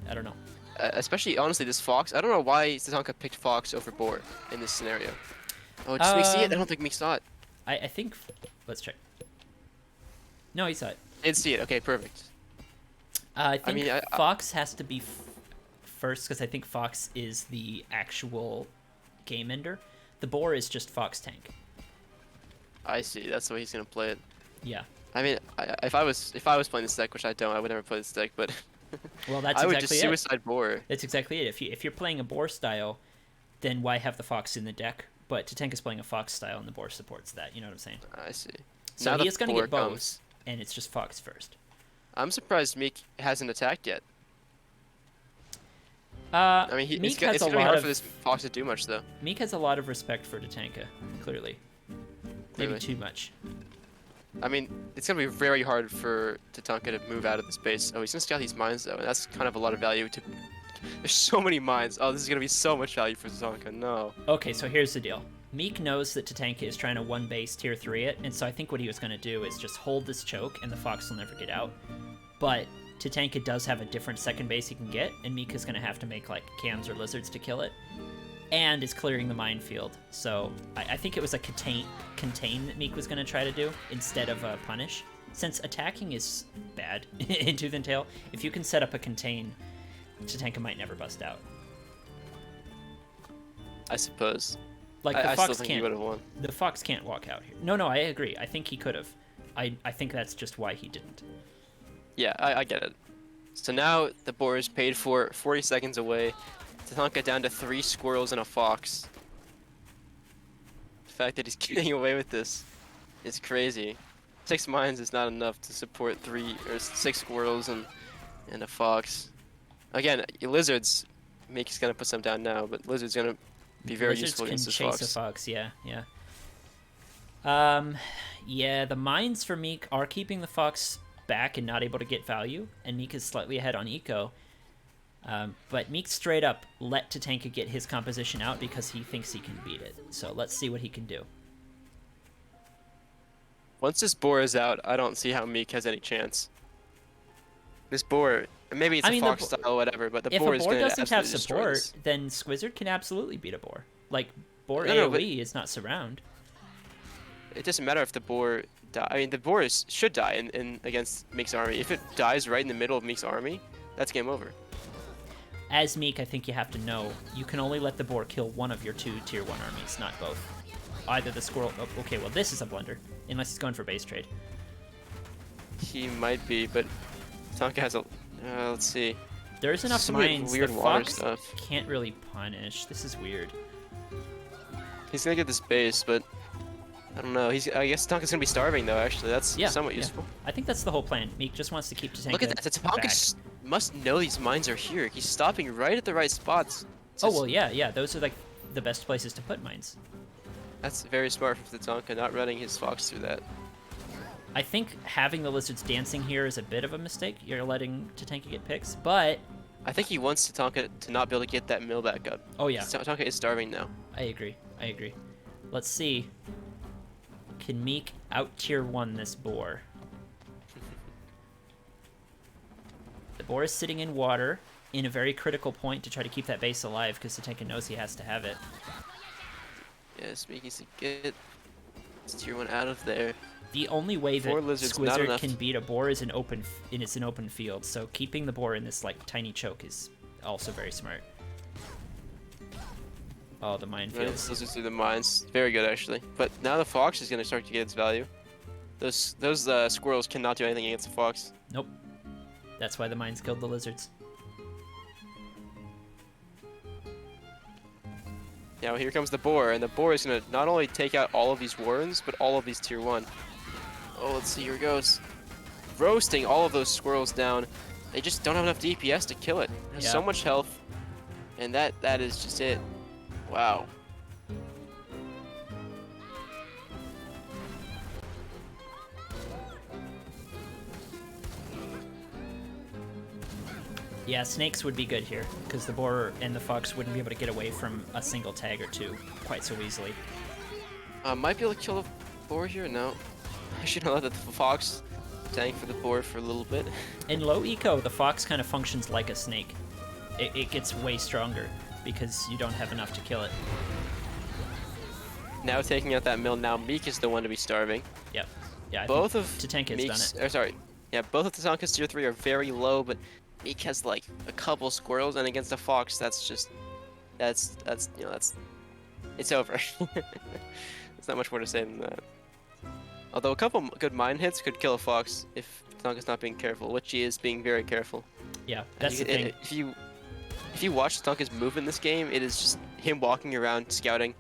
I don't know. Especially, honestly, this fox. I don't know why Tatanka picked fox over boar in this scenario. Oh, does Meek see it? I don't think Meek saw it. I think... Let's check. No, he saw it. Did see it. Okay, perfect. I think mean, Fox has to be first, because I think Fox is the actual game ender. The boar is just Fox tank. I see. That's the way he's gonna play it. Yeah. I mean, if I was playing this deck, which I don't, I would never play this deck, but Well, that's I would exactly just it. suicide boar. That's exactly it. If you're playing a boar style, then why have the Fox in the deck? But Tatanka's playing a Fox style, and the boar supports that. You know what I'm saying? I see. So Now he the is going to boar get both, comes. and it's just Fox first. I'm surprised Meek hasn't attacked yet. I I mean, Meek it's has a gonna be lot hard of for this fox to do much, though. Meek has a lot of respect for Tatanka, clearly. Maybe Clearly. too much. I mean, it's gonna be very hard for Tatanka to move out of the space. Oh, he's gonna scout these mines though, and that's kind of a lot of value to. There's so many mines. Oh, this is gonna be so much value for Tatanka. No. Okay, so here's the deal. Meek knows that Tatanka is trying to one base tier 3 it, and so I think what he was going to do is just hold this choke, and the Fox will never get out. But Tatanka does have a different second base he can get, and Meek is going to have to make like cams or lizards to kill it, and is clearing the minefield. So I think it was a contain that Meek was going to try to do instead of a punish. Since attacking is bad in Tooth and Tail, if you can set up a contain, Tatanka might never bust out. I suppose. Like the I Fox still think he can't. would have won. The Fox can't walk out here. No, I agree. I think he could have. I think that's just why he didn't. Yeah, I get it. So now the boar is paid for, 40 seconds away. Tatanka down to 3 squirrels and a fox. The fact that he's getting away with this is crazy. 6 mines is not enough to support 3 or 6 squirrels and a fox. Again, lizards, Meek's gonna put some down now, but lizard's gonna be very Lizards useful can against this chase a fox. fox, yeah, yeah. Yeah, the mines for Meek are keeping the fox back and not able to get value, and Meek is slightly ahead on eco. But Meek straight up let Tatanka get his composition out because he thinks he can beat it. So let's see what he can do. Once this boar is out, I don't see how Meek has any chance. This boar, maybe it's I a mean, fox style or whatever, but the if boar a is boar gonna doesn't have absolutely destroy support, this. then Squizzard can absolutely beat a boar. Like, boar No, but AoE is not surround. it doesn't matter if the boar die. I mean, the boar should die in against Meek's army. If it dies right in the middle of Meek's army, that's game over. As Meek, I think you have to know, you can only let the boar kill one of your 2 tier 1 armies, not both. Either the squirrel... Oh, okay, well, this is a blunder. Unless he's going for base trade. He might be, but Tatanka has a. Let's see. There's enough Some mines. weird The water fox stuff. can't really punish. This is weird. He's gonna get this base, but I don't know. I guess Tatanka's gonna be starving though. Actually, that's Yeah, somewhat yeah. useful. I think that's the whole plan. Meek just wants to keep Tatanka Look at that. Tatanka back. must know these mines are here. He's stopping right at the right spots. Oh, well, yeah. Those are, like, the best places to put mines. That's very smart from Tatanka, not running his fox through that. I think having the lizards dancing here is a bit of a mistake. You're letting Tatanka get picks, but... I think he wants Tatanka to not be able to get that mill back up. Oh, yeah. Tatanka is starving now. I agree. Let's see. Can Meek out tier 1 this boar? The boar is sitting in water in a very critical point to try to keep that base alive because Tatanka knows he has to have it. Yes, Meek needs to get this tier 1 out of there. The only way that 4 lizards, not Squizzard enough. can beat a boar is an open field, so keeping the boar in this like tiny choke is also very smart. Oh, the Running minefields. lizards through the mines, very good actually. But now the fox is gonna start to get its value. Those squirrels cannot do anything against the fox. Nope. That's why the mines killed the lizards. Now here comes the boar, and the boar is gonna not only take out all of these warrens, but all of these tier 1. Oh, let's see, here it goes. Roasting all of those squirrels down. They just don't have enough DPS to kill it. It has so Yeah. much health, and that is just it. Wow. Yeah, snakes would be good here, because the boar and the fox wouldn't be able to get away from a single tag or 2 quite so easily. Might be able to kill the boar here? No. I should have let the fox tank for the boar for a little bit. In low eco, the fox kind of functions like a snake. It gets way stronger because you don't have enough to kill it. Now taking out that mill, now Meek is the one to be starving. Yep. Yeah, I Both think of Tatanka's Meek's, done it. or sorry, yeah, both of Tatanka's tier 3 are very low, but Meek has like a couple squirrels, and against a fox, that's just, that's it's over. There's not much more to say than that. Although a couple good mine hits could kill a fox if Tatanka's not being careful, which he is being very careful. Yeah, that's the thing. If you watch Tatanka's move in this game, it is just him walking around scouting,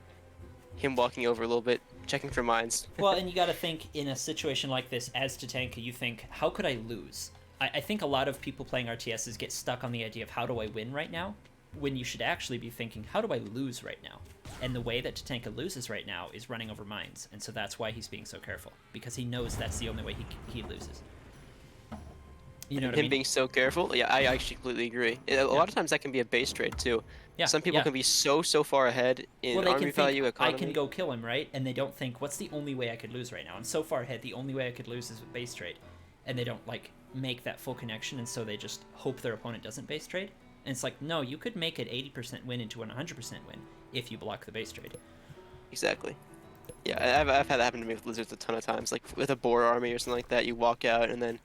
him walking over a little bit, checking for mines. Well, and you got to think in a situation like this, as Tatanka, you think, how could I lose? I think a lot of people playing RTSs get stuck on the idea of how do I win right now, when you should actually be thinking, how do I lose right now? And the way that Tatanka loses right now is running over mines, and so that's why he's being so careful, because he knows that's the only way he loses. You know what I Him mean? being so careful, yeah, I actually completely agree. A lot of times that can be a base trade too. Yeah, Some people yeah. can be so far ahead in Well, they army can value, think, I economy. can go kill him, right? And they don't think, what's the only way I could lose right now? I'm so far ahead, the only way I could lose is with base trade. And they don't, like, make that full connection, and so they just hope their opponent doesn't base trade. And it's like, no, you could make an 80% win into an 100% win if you block the base trade. Exactly. Yeah, I've had that happen to me with lizards a ton of times. Like with a boar army or something like that, you walk out and then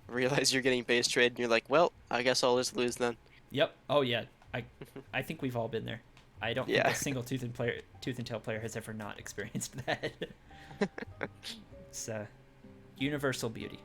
realize you're getting base trade, and you're like, well, I guess I'll just lose then. Yep. Oh, yeah. I think we've all been there. I don't think Yeah. a single Tooth and Tail player has ever not experienced that. It's universal beauty.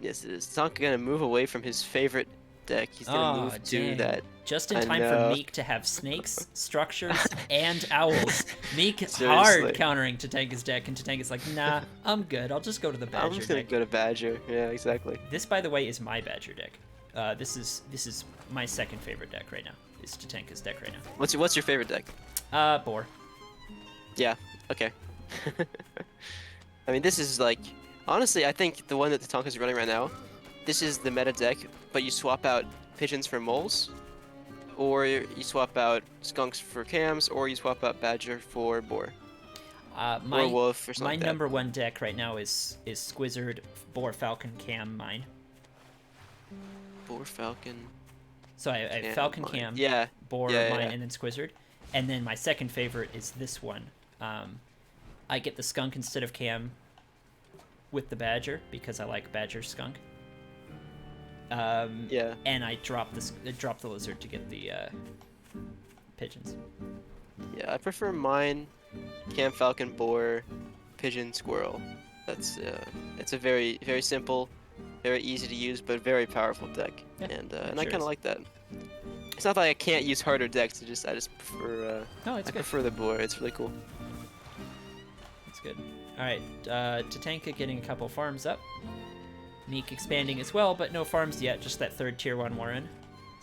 Yes, it is. Tatanka gonna move away from his favorite deck. He's gonna move to dang. that. Just in I time know. for Meek to have snakes, structures, and owls. Meek Seriously. hard countering Tatanka's deck, and Tatanka's like, nah, I'm good. I'll just go to the I'm Badger just gonna deck. go to Badger. Yeah, exactly. This, by the way, is my Badger deck. This is my second favorite deck right now. Is Tatanka's deck right now. What's your favorite deck? Boar. Yeah. Okay. I mean, this is like, honestly, I think the one that Tatanka's running right now, this is the meta deck, but you swap out pigeons for moles, or you swap out skunks for cams, or you swap out badger for boar, or wolf or something my like that. number one deck right now is Squizzard, Boar, Falcon, Cam, mine. Boar, falcon. So I have Falcon, mine. Cam, Yeah. Boar, Yeah, mine, yeah. and then Squizzard. And then my second favorite is this one. I get the skunk instead of Cam with the badger because I like badger skunk. Yeah. And I drop the lizard to get the pigeons. Yeah, I prefer mine, cam, falcon, boar, pigeon, squirrel. That's it's a very very simple, very easy to use, but very powerful deck, Yeah, and sure I kind of is. like that. It's not that I can't use harder decks. I just prefer. No, it's I good. prefer the boar. It's really cool. That's good. All right, Tatanka getting a couple farms up. Meek expanding as well, but no farms yet. Just that third tier 1 Warren.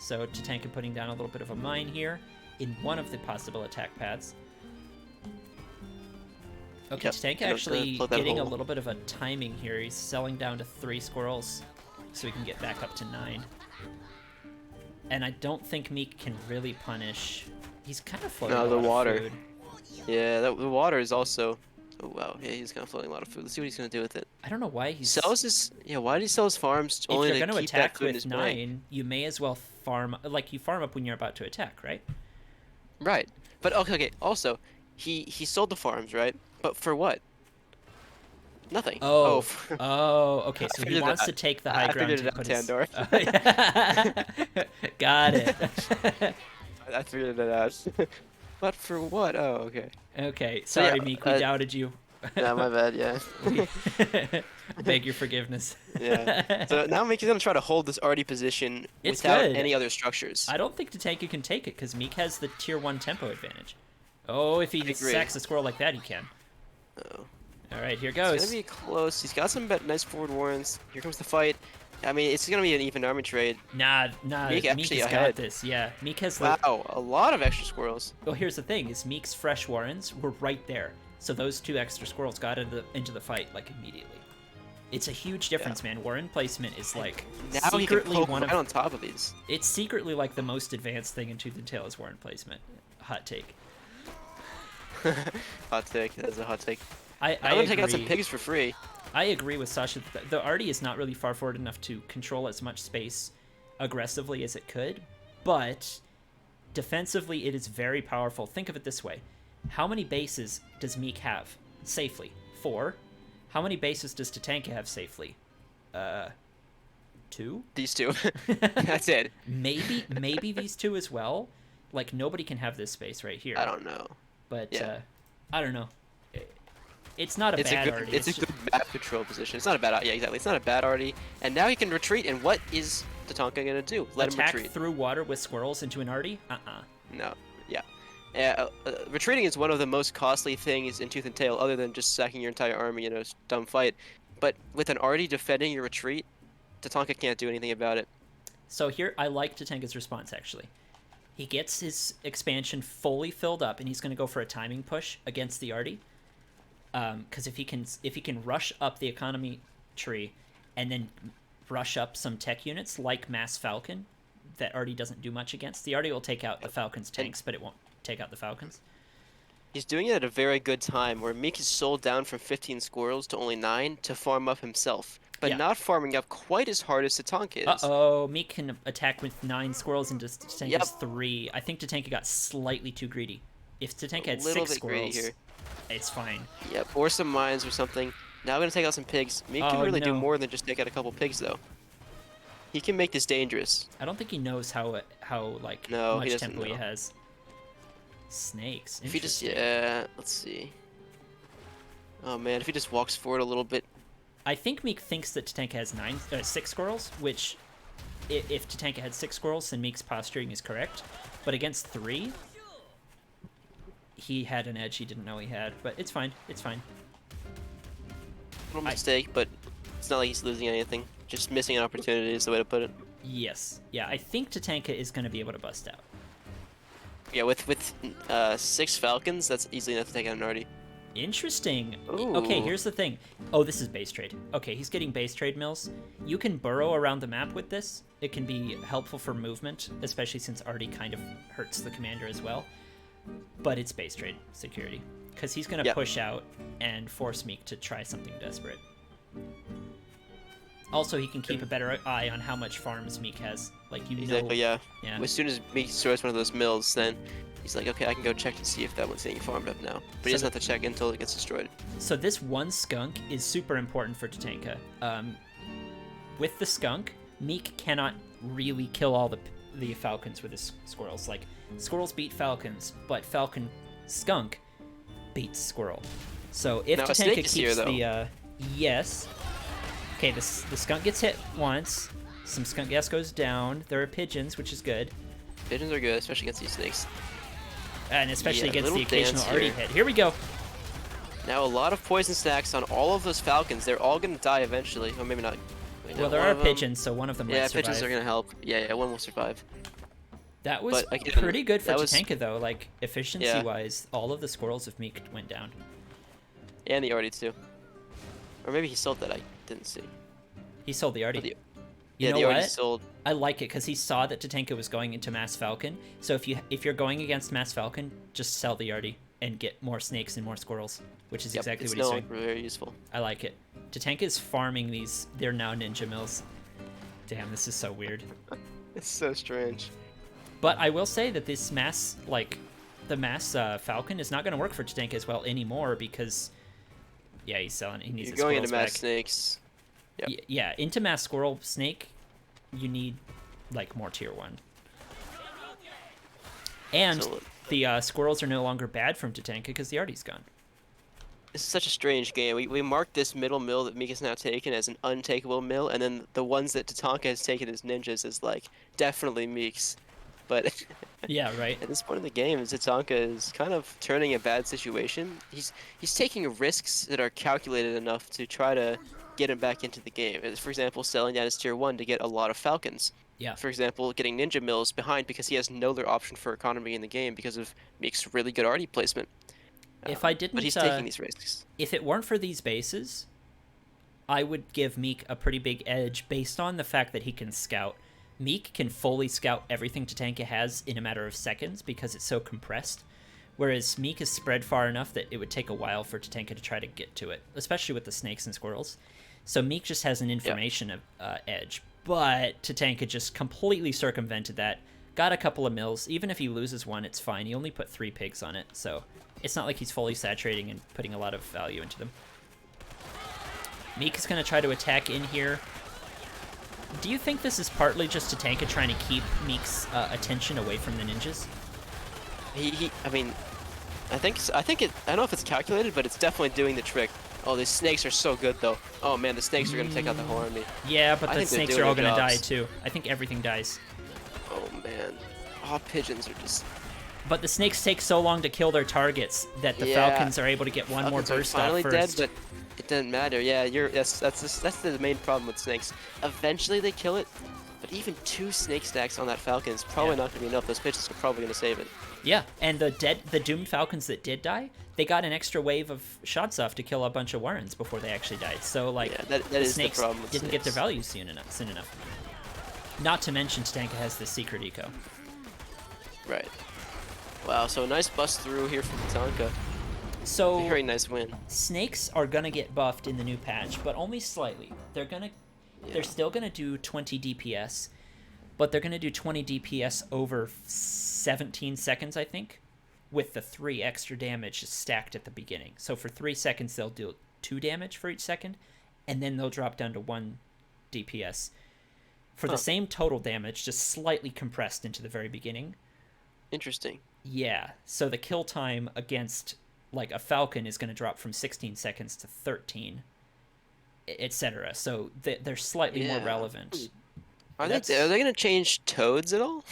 So Tatanka putting down a little bit of a mine here in one of the possible attack paths. Okay, Yep, Tatanka gonna actually plug that getting a hole. little bit of a timing here. He's selling down to 3 squirrels so he can get back up to 9. And I don't think Meek can really punish. He's kind of floating No, a the lot water. of food. Yeah, the water is also. Oh wow, yeah, he's kind of floating a lot of food. Let's see what he's gonna do with it. I don't know why he's... Sells his. Yeah, why did he sell his farms If only you're to going to keep that attack food in with his bank? 9, you may as well farm... Like, you farm up when you're about to attack, right? Right, but okay. Also, he sold the farms, right? But for what? Nothing. Oh, for- oh, okay. I So he figured it wants out. to take the high I ground figured to it out, put his... Tandor. Oh, yeah. Got it. I figured it out. But for what? Oh, okay. Okay, So, sorry, yeah, Meek. We doubted you. Yeah, my bad. Yeah. Beg your forgiveness. Yeah. So now Meek is gonna try to hold this arty position It's without good. any other structures. I don't think Tatanka can take it because Meek has the tier 1 tempo advantage. Oh, if he agree. sacks a squirrel like that, he can. Oh. All right, here It's goes. gonna be close. He's got some nice forward warrens. Here comes the fight. I mean, it's gonna be an even army trade. Nah. Meek Meek actually has ahead. got this. Yeah, Meek has the... Wow, a lot of extra squirrels. Well, here's the thing: is Meek's fresh Warrens were right there, so those 2 extra squirrels got into the fight like immediately. It's a huge difference, man. Warren placement is like Now he can secretly poke one right of. on top of these. It's secretly like the most advanced thing in Tooth and Tail is Warren placement. Hot take. Hot take. That's a hot take. I I'm gonna take out agree. some pigs for free. I agree with Sasha. The Artie is not really far forward enough to control as much space aggressively as it could, but defensively it is very powerful. Think of it this way. How many bases does Meek have safely? 4. How many bases does Tatanka have safely? 2? These two. That's it. Maybe these 2 as well. Like, nobody can have this space right here. I don't know. But, Yeah. I don't know. It's not a It's bad a good, Artie. it's a good map control position. It's not a bad, yeah, exactly. It's not a bad arty. And now he can retreat. And what is Tatanka gonna do? Let him Attack retreat. through water with squirrels into an Artie? No. Yeah. Retreating is one of the most costly things in Tooth and Tail, other than just sacking your entire army in a dumb fight. But with an arty defending your retreat, Tatanka can't do anything about it. So here, I like Tatanka's response, actually. He gets his expansion fully filled up, and he's going to go for a timing push against the Artie. Because if he can rush up the economy tree, and then rush up some tech units like Mass Falcon, that Artie doesn't do much against. The Artie will take out the Falcon's tanks, but it won't take out the Falcons. He's doing it at a very good time, where Meek is sold down from 15 squirrels to only 9 to farm up himself, but Yeah. not farming up quite as hard as Tatanka is. Uh-oh, Meek can attack with 9 squirrels and Tatanka's Yep. 3. I think Tatanka got slightly too greedy. If Tatanka had little 6 bit greedy squirrels, here. it's fine. Yep, or some mines or something. Now I'm gonna take out some pigs. Meek can Oh, really do no. more than just take out a couple pigs, though. He can make this dangerous. I don't think he knows how like No, he much doesn't tempo he know. has. Snakes. If he just, Interesting. yeah, let's see. Oh man, if he just walks forward a little bit. I think Meek thinks that Tatanka has 6 squirrels, which if Tatanka had 6 squirrels, then Meek's posturing is correct. But against 3, he had an edge he didn't know he had. But it's fine. It's fine. Little mistake, but it's not like he's losing anything. Just missing an opportunity is the way to put it. Yes. Yeah, I think Tatanka is going to be able to bust out. Yeah, with 6 Falcons, that's easily enough to take out an Artie. Interesting. Okay, Ooh. here's the thing. Oh, this is base trade. Okay, he's getting base trade mills. You can burrow around the map with this. It can be helpful for movement, especially since Artie kind of hurts the commander as well. But it's base trade security. Because he's going to Yep. push out and force Meek to try something desperate. Also, he can keep a better eye on how much farms Meek has. Like, you Exactly, know... yeah. As soon as Meek destroys one of those mills, then he's like, okay, I can go check to see if that one's getting farmed up now. But he doesn't have to check until it gets destroyed. So this one skunk is super important for Tatanka. With the skunk, Meek cannot really kill all the falcons with his squirrels. Like, squirrels beat falcons, but falcon skunk beats squirrel. So if Now, a Tatanka snake keeps is here, though. the yes, okay, the skunk gets hit once. Some skunk gas goes down. There are pigeons, which is good, Pigeons are good, especially against these snakes. and especially Yeah, against the little occasional dance arty here. hit. Here we go. Now, a lot of poison stacks on all of those falcons. They're all going to die eventually. Or maybe not. Wait, no, Well, there one are of them- pigeons, so one of them might Yeah, survive. pigeons are going to help. Yeah, one will survive. That was But again, pretty good for that was- Tatanka, though. Like, efficiency-wise, all of the squirrels of Meek went down. And the Artie, too. Or maybe he sold that. I didn't see. He sold the Artie. The- You yeah, know the Artie what? sold. I like it because he saw that Tatanka was going into Mass Falcon. So if you're going against Mass Falcon, just sell the Artie and get more snakes and more squirrels, which is Yep, exactly it's what he's no doing. longer very useful. I like it. Tatanka is farming these. They're now ninja mills. Damn, this is so weird. It's so strange. But I will say that this mass, like, the Mass Falcon is not going to work for Tatanka as well anymore because, yeah, he's selling it. He needs You're the going into squirrels mass back. snakes. Yep. Yeah, into Mass Squirrel Snake, you need, like, more tier 1. And So- the squirrels are no longer bad from Tatanka because the Artie's gone. This is such a strange game. We marked this middle mill that Meek has now taken as an untakeable mill, and then the ones that Tatanka has taken as ninjas is like definitely Meek's. But Yeah, right. at this point in the game, Tatanka is kind of turning a bad situation. He's taking risks that are calculated enough to try to get him back into the game. As, for example, selling down his tier 1 to get a lot of falcons. Yeah. For example, getting ninja mills behind because he has no other option for economy in the game because of Meek's really good arty placement. If I didn't, But he's taking these risks. if it weren't for these bases, I would give Meek a pretty big edge based on the fact that he can scout. Meek can fully scout everything Tatanka has in a matter of seconds because it's so compressed, whereas Meek is spread far enough that it would take a while for Tatanka to try to get to it, especially with the snakes and squirrels. So Meek just has an information edge, but Tatanka just completely circumvented that, got a couple of mills. Even if he loses one, it's fine. He only put 3 pigs on it, so it's not like he's fully saturating and putting a lot of value into them. Meek is going to try to attack in here. Do you think this is partly just Tatanka trying to keep Meek's attention away from the ninjas? I mean, I think I don't know if it's calculated, but it's definitely doing the trick. Oh, these snakes are so good though. Oh man, the snakes are gonna take out the whole army. Yeah, but I the think they're snakes doing are all their going to die jobs. too. I think everything dies. Oh man, all pigeons are just. But the snakes take so long to kill their targets that the Yeah. Falcons are able to get one more Falcons are burst off finally first. dead, but it doesn't matter. Yeah, that's the main problem with snakes. Eventually they kill it, but even 2 snake stacks on that falcon is probably Yeah. not gonna be enough. Those pigeons are probably gonna save it. Yeah, and the doomed Falcons that did die, they got an extra wave of shots off to kill a bunch of Warrens before they actually died. So like, Yeah, that the is the snakes problem with didn't get their snakes. value soon enough. Not to mention Tatanka has the secret eco. Right. Wow. So a nice bust through here from Tatanka. So Very nice win. snakes are gonna get buffed in the new patch, but only slightly. They're Yeah. still gonna do 20 DPS, but they're gonna do 20 DPS over 17 seconds, I think, with the 3 extra damage stacked at the beginning. So for 3 seconds they'll do 2 damage for each second, and then they'll drop down to 1 DPS for the Huh. same total damage, just slightly compressed into the very beginning. Interesting. Yeah, so the kill time against like a falcon is going to drop from 16 seconds to 13, etc. So they're slightly more Yeah. relevant. Are That's- they gonna change toads at all?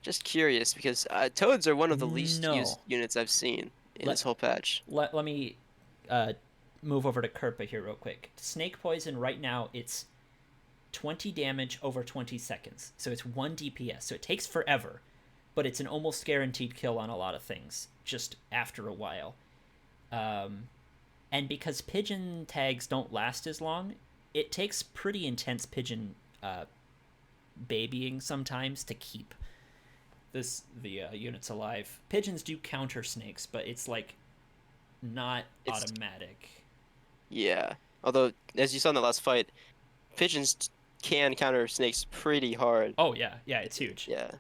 Just curious because toads are one of the least No. used units I've seen in Let- this whole patch. Let me move over to Kerpa here real quick. Snake poison right now, it's 20 damage over 20 seconds. So it's 1 DPS. So it takes forever, but it's an almost guaranteed kill on a lot of things just after a while. And because pigeon tags don't last as long, it takes pretty intense pigeon babying sometimes to keep the units alive. Pigeons do counter snakes, but it's like not It's automatic. yeah. Although, as you saw in the last fight, can counter snakes pretty hard. Oh yeah, yeah, it's huge. Yeah.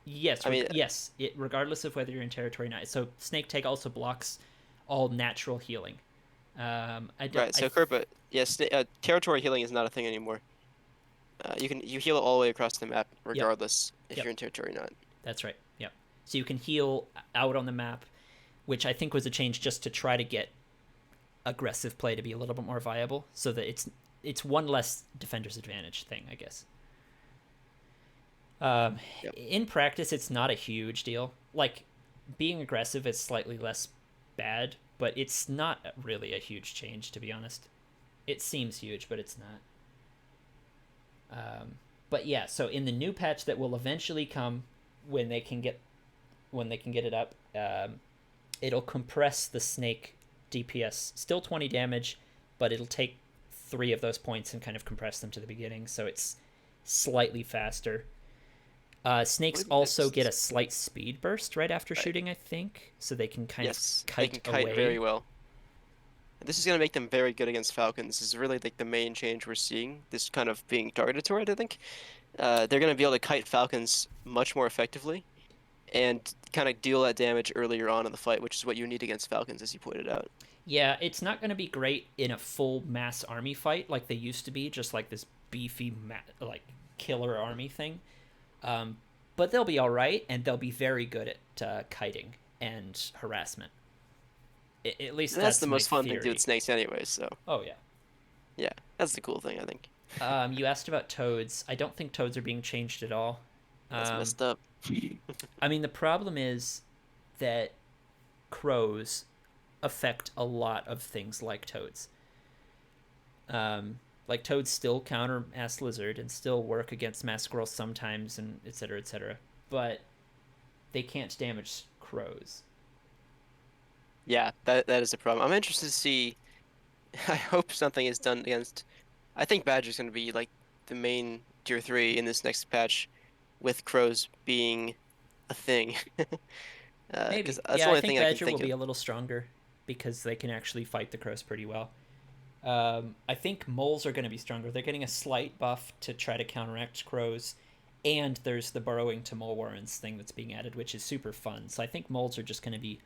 Yes, I mean, yes. It regardless of whether you're in territory or not. So snake tag also blocks all natural healing. I don't. right. So Kerpa, yes, territory healing is not a thing anymore. You heal all the way across the map, Yep, regardless if yep. you're in territory or not. That's right. Yep. So you can heal out on the map, which I think was a change just to try to get aggressive play to be a little bit more viable, so that it's one less defender's advantage thing, I guess. Yep. In practice, it's not a huge deal. Like being aggressive is slightly less bad, but it's not really a huge change, to be honest. It seems huge, but it's not. But yeah, so in the new patch that will eventually come when they can get it up, it'll compress the snake DPS. Still 20 damage, but it'll take 3 of those points and kind of compress them to the beginning, so it's slightly faster. Snakes also get a slight speed burst right after shooting, I think, so they can kind of They can kite kite away. very well. This is going to make them very good against Falcons. This is really like the main change we're seeing. This kind of being targeted toward, I think. They're going to be able to kite Falcons much more effectively and kind of deal that damage earlier on in the fight, which is what you need against Falcons, as you pointed out. Yeah, it's not going to be great in a full mass army fight like they used to be, just like this beefy like killer army thing. But they'll be all right, and they'll be very good at kiting and harassment. At least And that's that's the my most fun thing to do theory. with snakes anyway, so Oh yeah. yeah, that's the cool thing, I think. You asked about toads. I don't think toads are being changed at all. That's Um, messed up. I mean, the problem is that crows affect a lot of things like toads. Like toads still counter mass lizard and still work against mass squirrels sometimes, and etc. etc. But they can't damage crows. Yeah, that is a problem. I'm interested to see. I hope something is done against. I think Badger's going to be like the main tier 3 in this next patch, with crows being a thing. Maybe. Because that's Yeah, the I only think thing I can Badger will think be of. a little stronger because they can actually fight the crows pretty well. I think moles are going to be stronger. They're getting a slight buff to try to counteract crows, and there's the burrowing to mole warrens thing that's being added, which is super fun. So I think moles are just going to be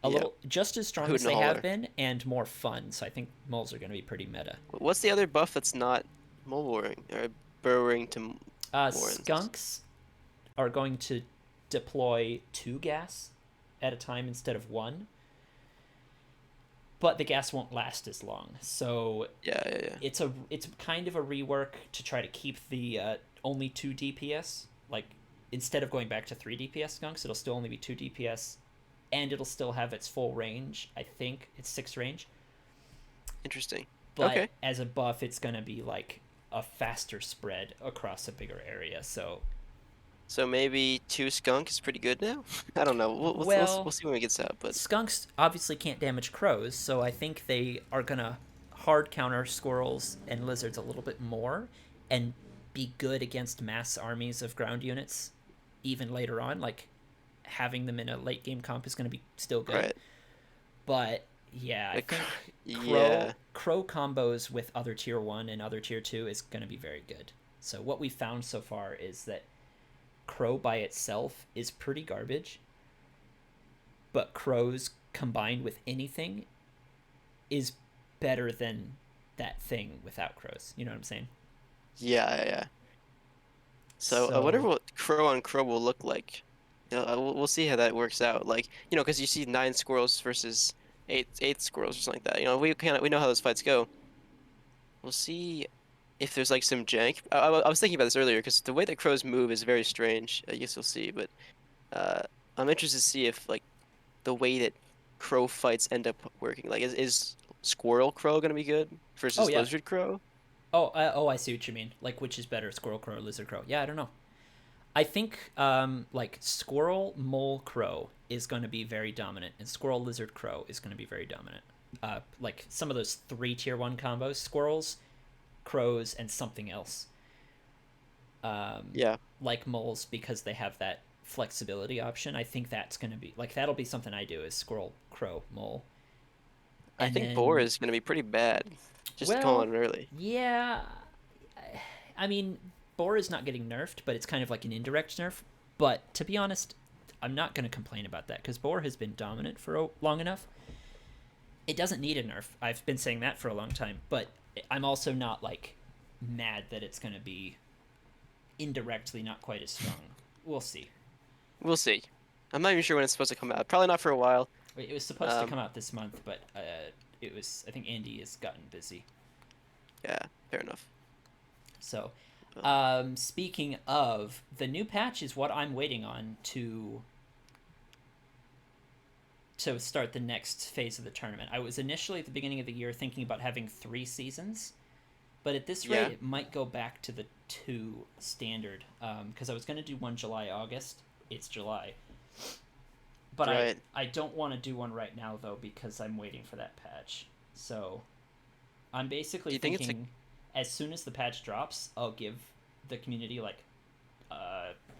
a Yeah, little just as strong hoot as and a they have holler. been and more fun. So I think moles are going to be pretty meta. What's the other buff that's not mulwering or burrowing to warrens? Skunks are going to deploy 2 gas at a time instead of 1, but the gas won't last as long. So Yeah, yeah, yeah. it's kind of a rework to try to keep the only 2 DPS. Like instead of going back to 3 DPS skunks, it'll still only be 2 DPS, and it'll still have its full range. I think it's 6 range, Interesting. but Okay. as a buff, it's gonna be like a faster spread across a bigger area. So So maybe 2 skunk is pretty good now? I don't know. We'll well, see when it gets out, but skunks obviously can't damage crows, so I think they are gonna hard counter squirrels and lizards a little bit more, and be good against mass armies of ground units, even later on. Like having them in a late game comp is gonna be still good. right. But yeah, I Like, think yeah. crow combos with other tier 1 and other tier 2 is gonna be very good. So what we found so far is that crow by itself is pretty garbage, but crows combined with anything is better than that thing without crows. You know what I'm saying? Yeah, yeah, yeah. So I wonder So, what crow on crow will look like. We'll see how that works out. Like, because you see 9 squirrels versus eight squirrels or something like that. We know how those fights go. We'll see if there's like some jank. I was thinking about this earlier because the way that crows move is very strange. I guess we'll see, but uh, I'm interested to see if like the way that crow fights end up working. Like, is squirrel crow gonna be good oh versus yeah, lizard crow? Oh, I see what you mean. Like, which is better, squirrel crow or lizard crow? Yeah, I don't know. I think like squirrel, mole, crow is going to be very dominant, and squirrel, lizard, crow is going to be very dominant. Like some of those 3 tier 1 combos: squirrels, crows, and something else. Yeah. Like moles, because they have that flexibility option. I think that's going to be like that'll be something I do is squirrel, crow, mole, I and think boar then is going to be pretty bad. Just well, calling it early. yeah. I mean, boar is not getting nerfed, but it's kind of like an indirect nerf. But to be honest, I'm not going to complain about that because boar has been dominant for long enough. It doesn't need a nerf. I've been saying that for a long time, but I'm also not like mad that it's going to be indirectly not quite as strong. We'll see. We'll see. I'm not even sure when it's supposed to come out. Probably not for a while. It was supposed to Um, come out this month, but it was. I think Andy has gotten busy. yeah, fair enough. So, Uh, speaking of, the new patch is what I'm waiting on to start the next phase of the tournament. I was initially at the beginning of the year thinking about having 3 seasons, but at this rate, yeah, it might go back to the 2 standard. Because I was going to do one July August. It's July, but right. I don't want to do one right now though because I'm waiting for that patch. So I'm Do basically you think it's like, thinking as soon as the patch drops, I'll give the community like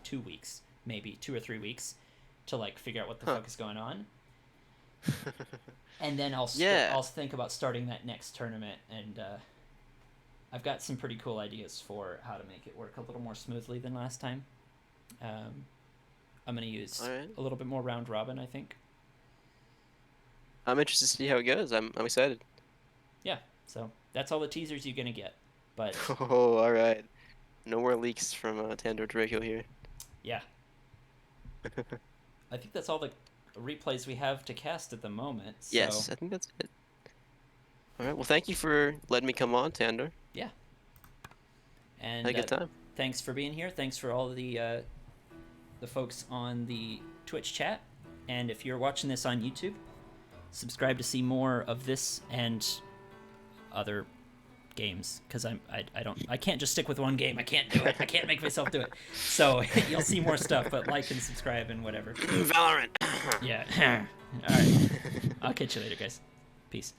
2 weeks, maybe 2 or 3 weeks, to like figure out what the huh? fuck is going on, and then Yeah. I'll think about starting that next tournament, and I've got some pretty cool ideas for how to make it work a little more smoothly than last time. Um, I'm gonna use All right. a little bit more round robin, I think. I'm interested to see how it goes. I'm excited. Yeah, so that's all the teasers you're gonna get, but Oh, all right. No more leaks from Tandor Draco here. yeah, I think that's all the replays we have to cast at the moment. So Yes, I think that's it. All right. Well, thank you for letting me come on, Tandor. yeah, Had a and good time. thanks for being here. Thanks for all the folks on the Twitch chat, and if you're watching this on YouTube, subscribe to see more of this and other games because I can't just stick with one game. I can't do it. I can't make myself do it. So you'll see more stuff, but like and subscribe and whatever. Valorant. Yeah. All right. I'll catch you later, guys. Peace.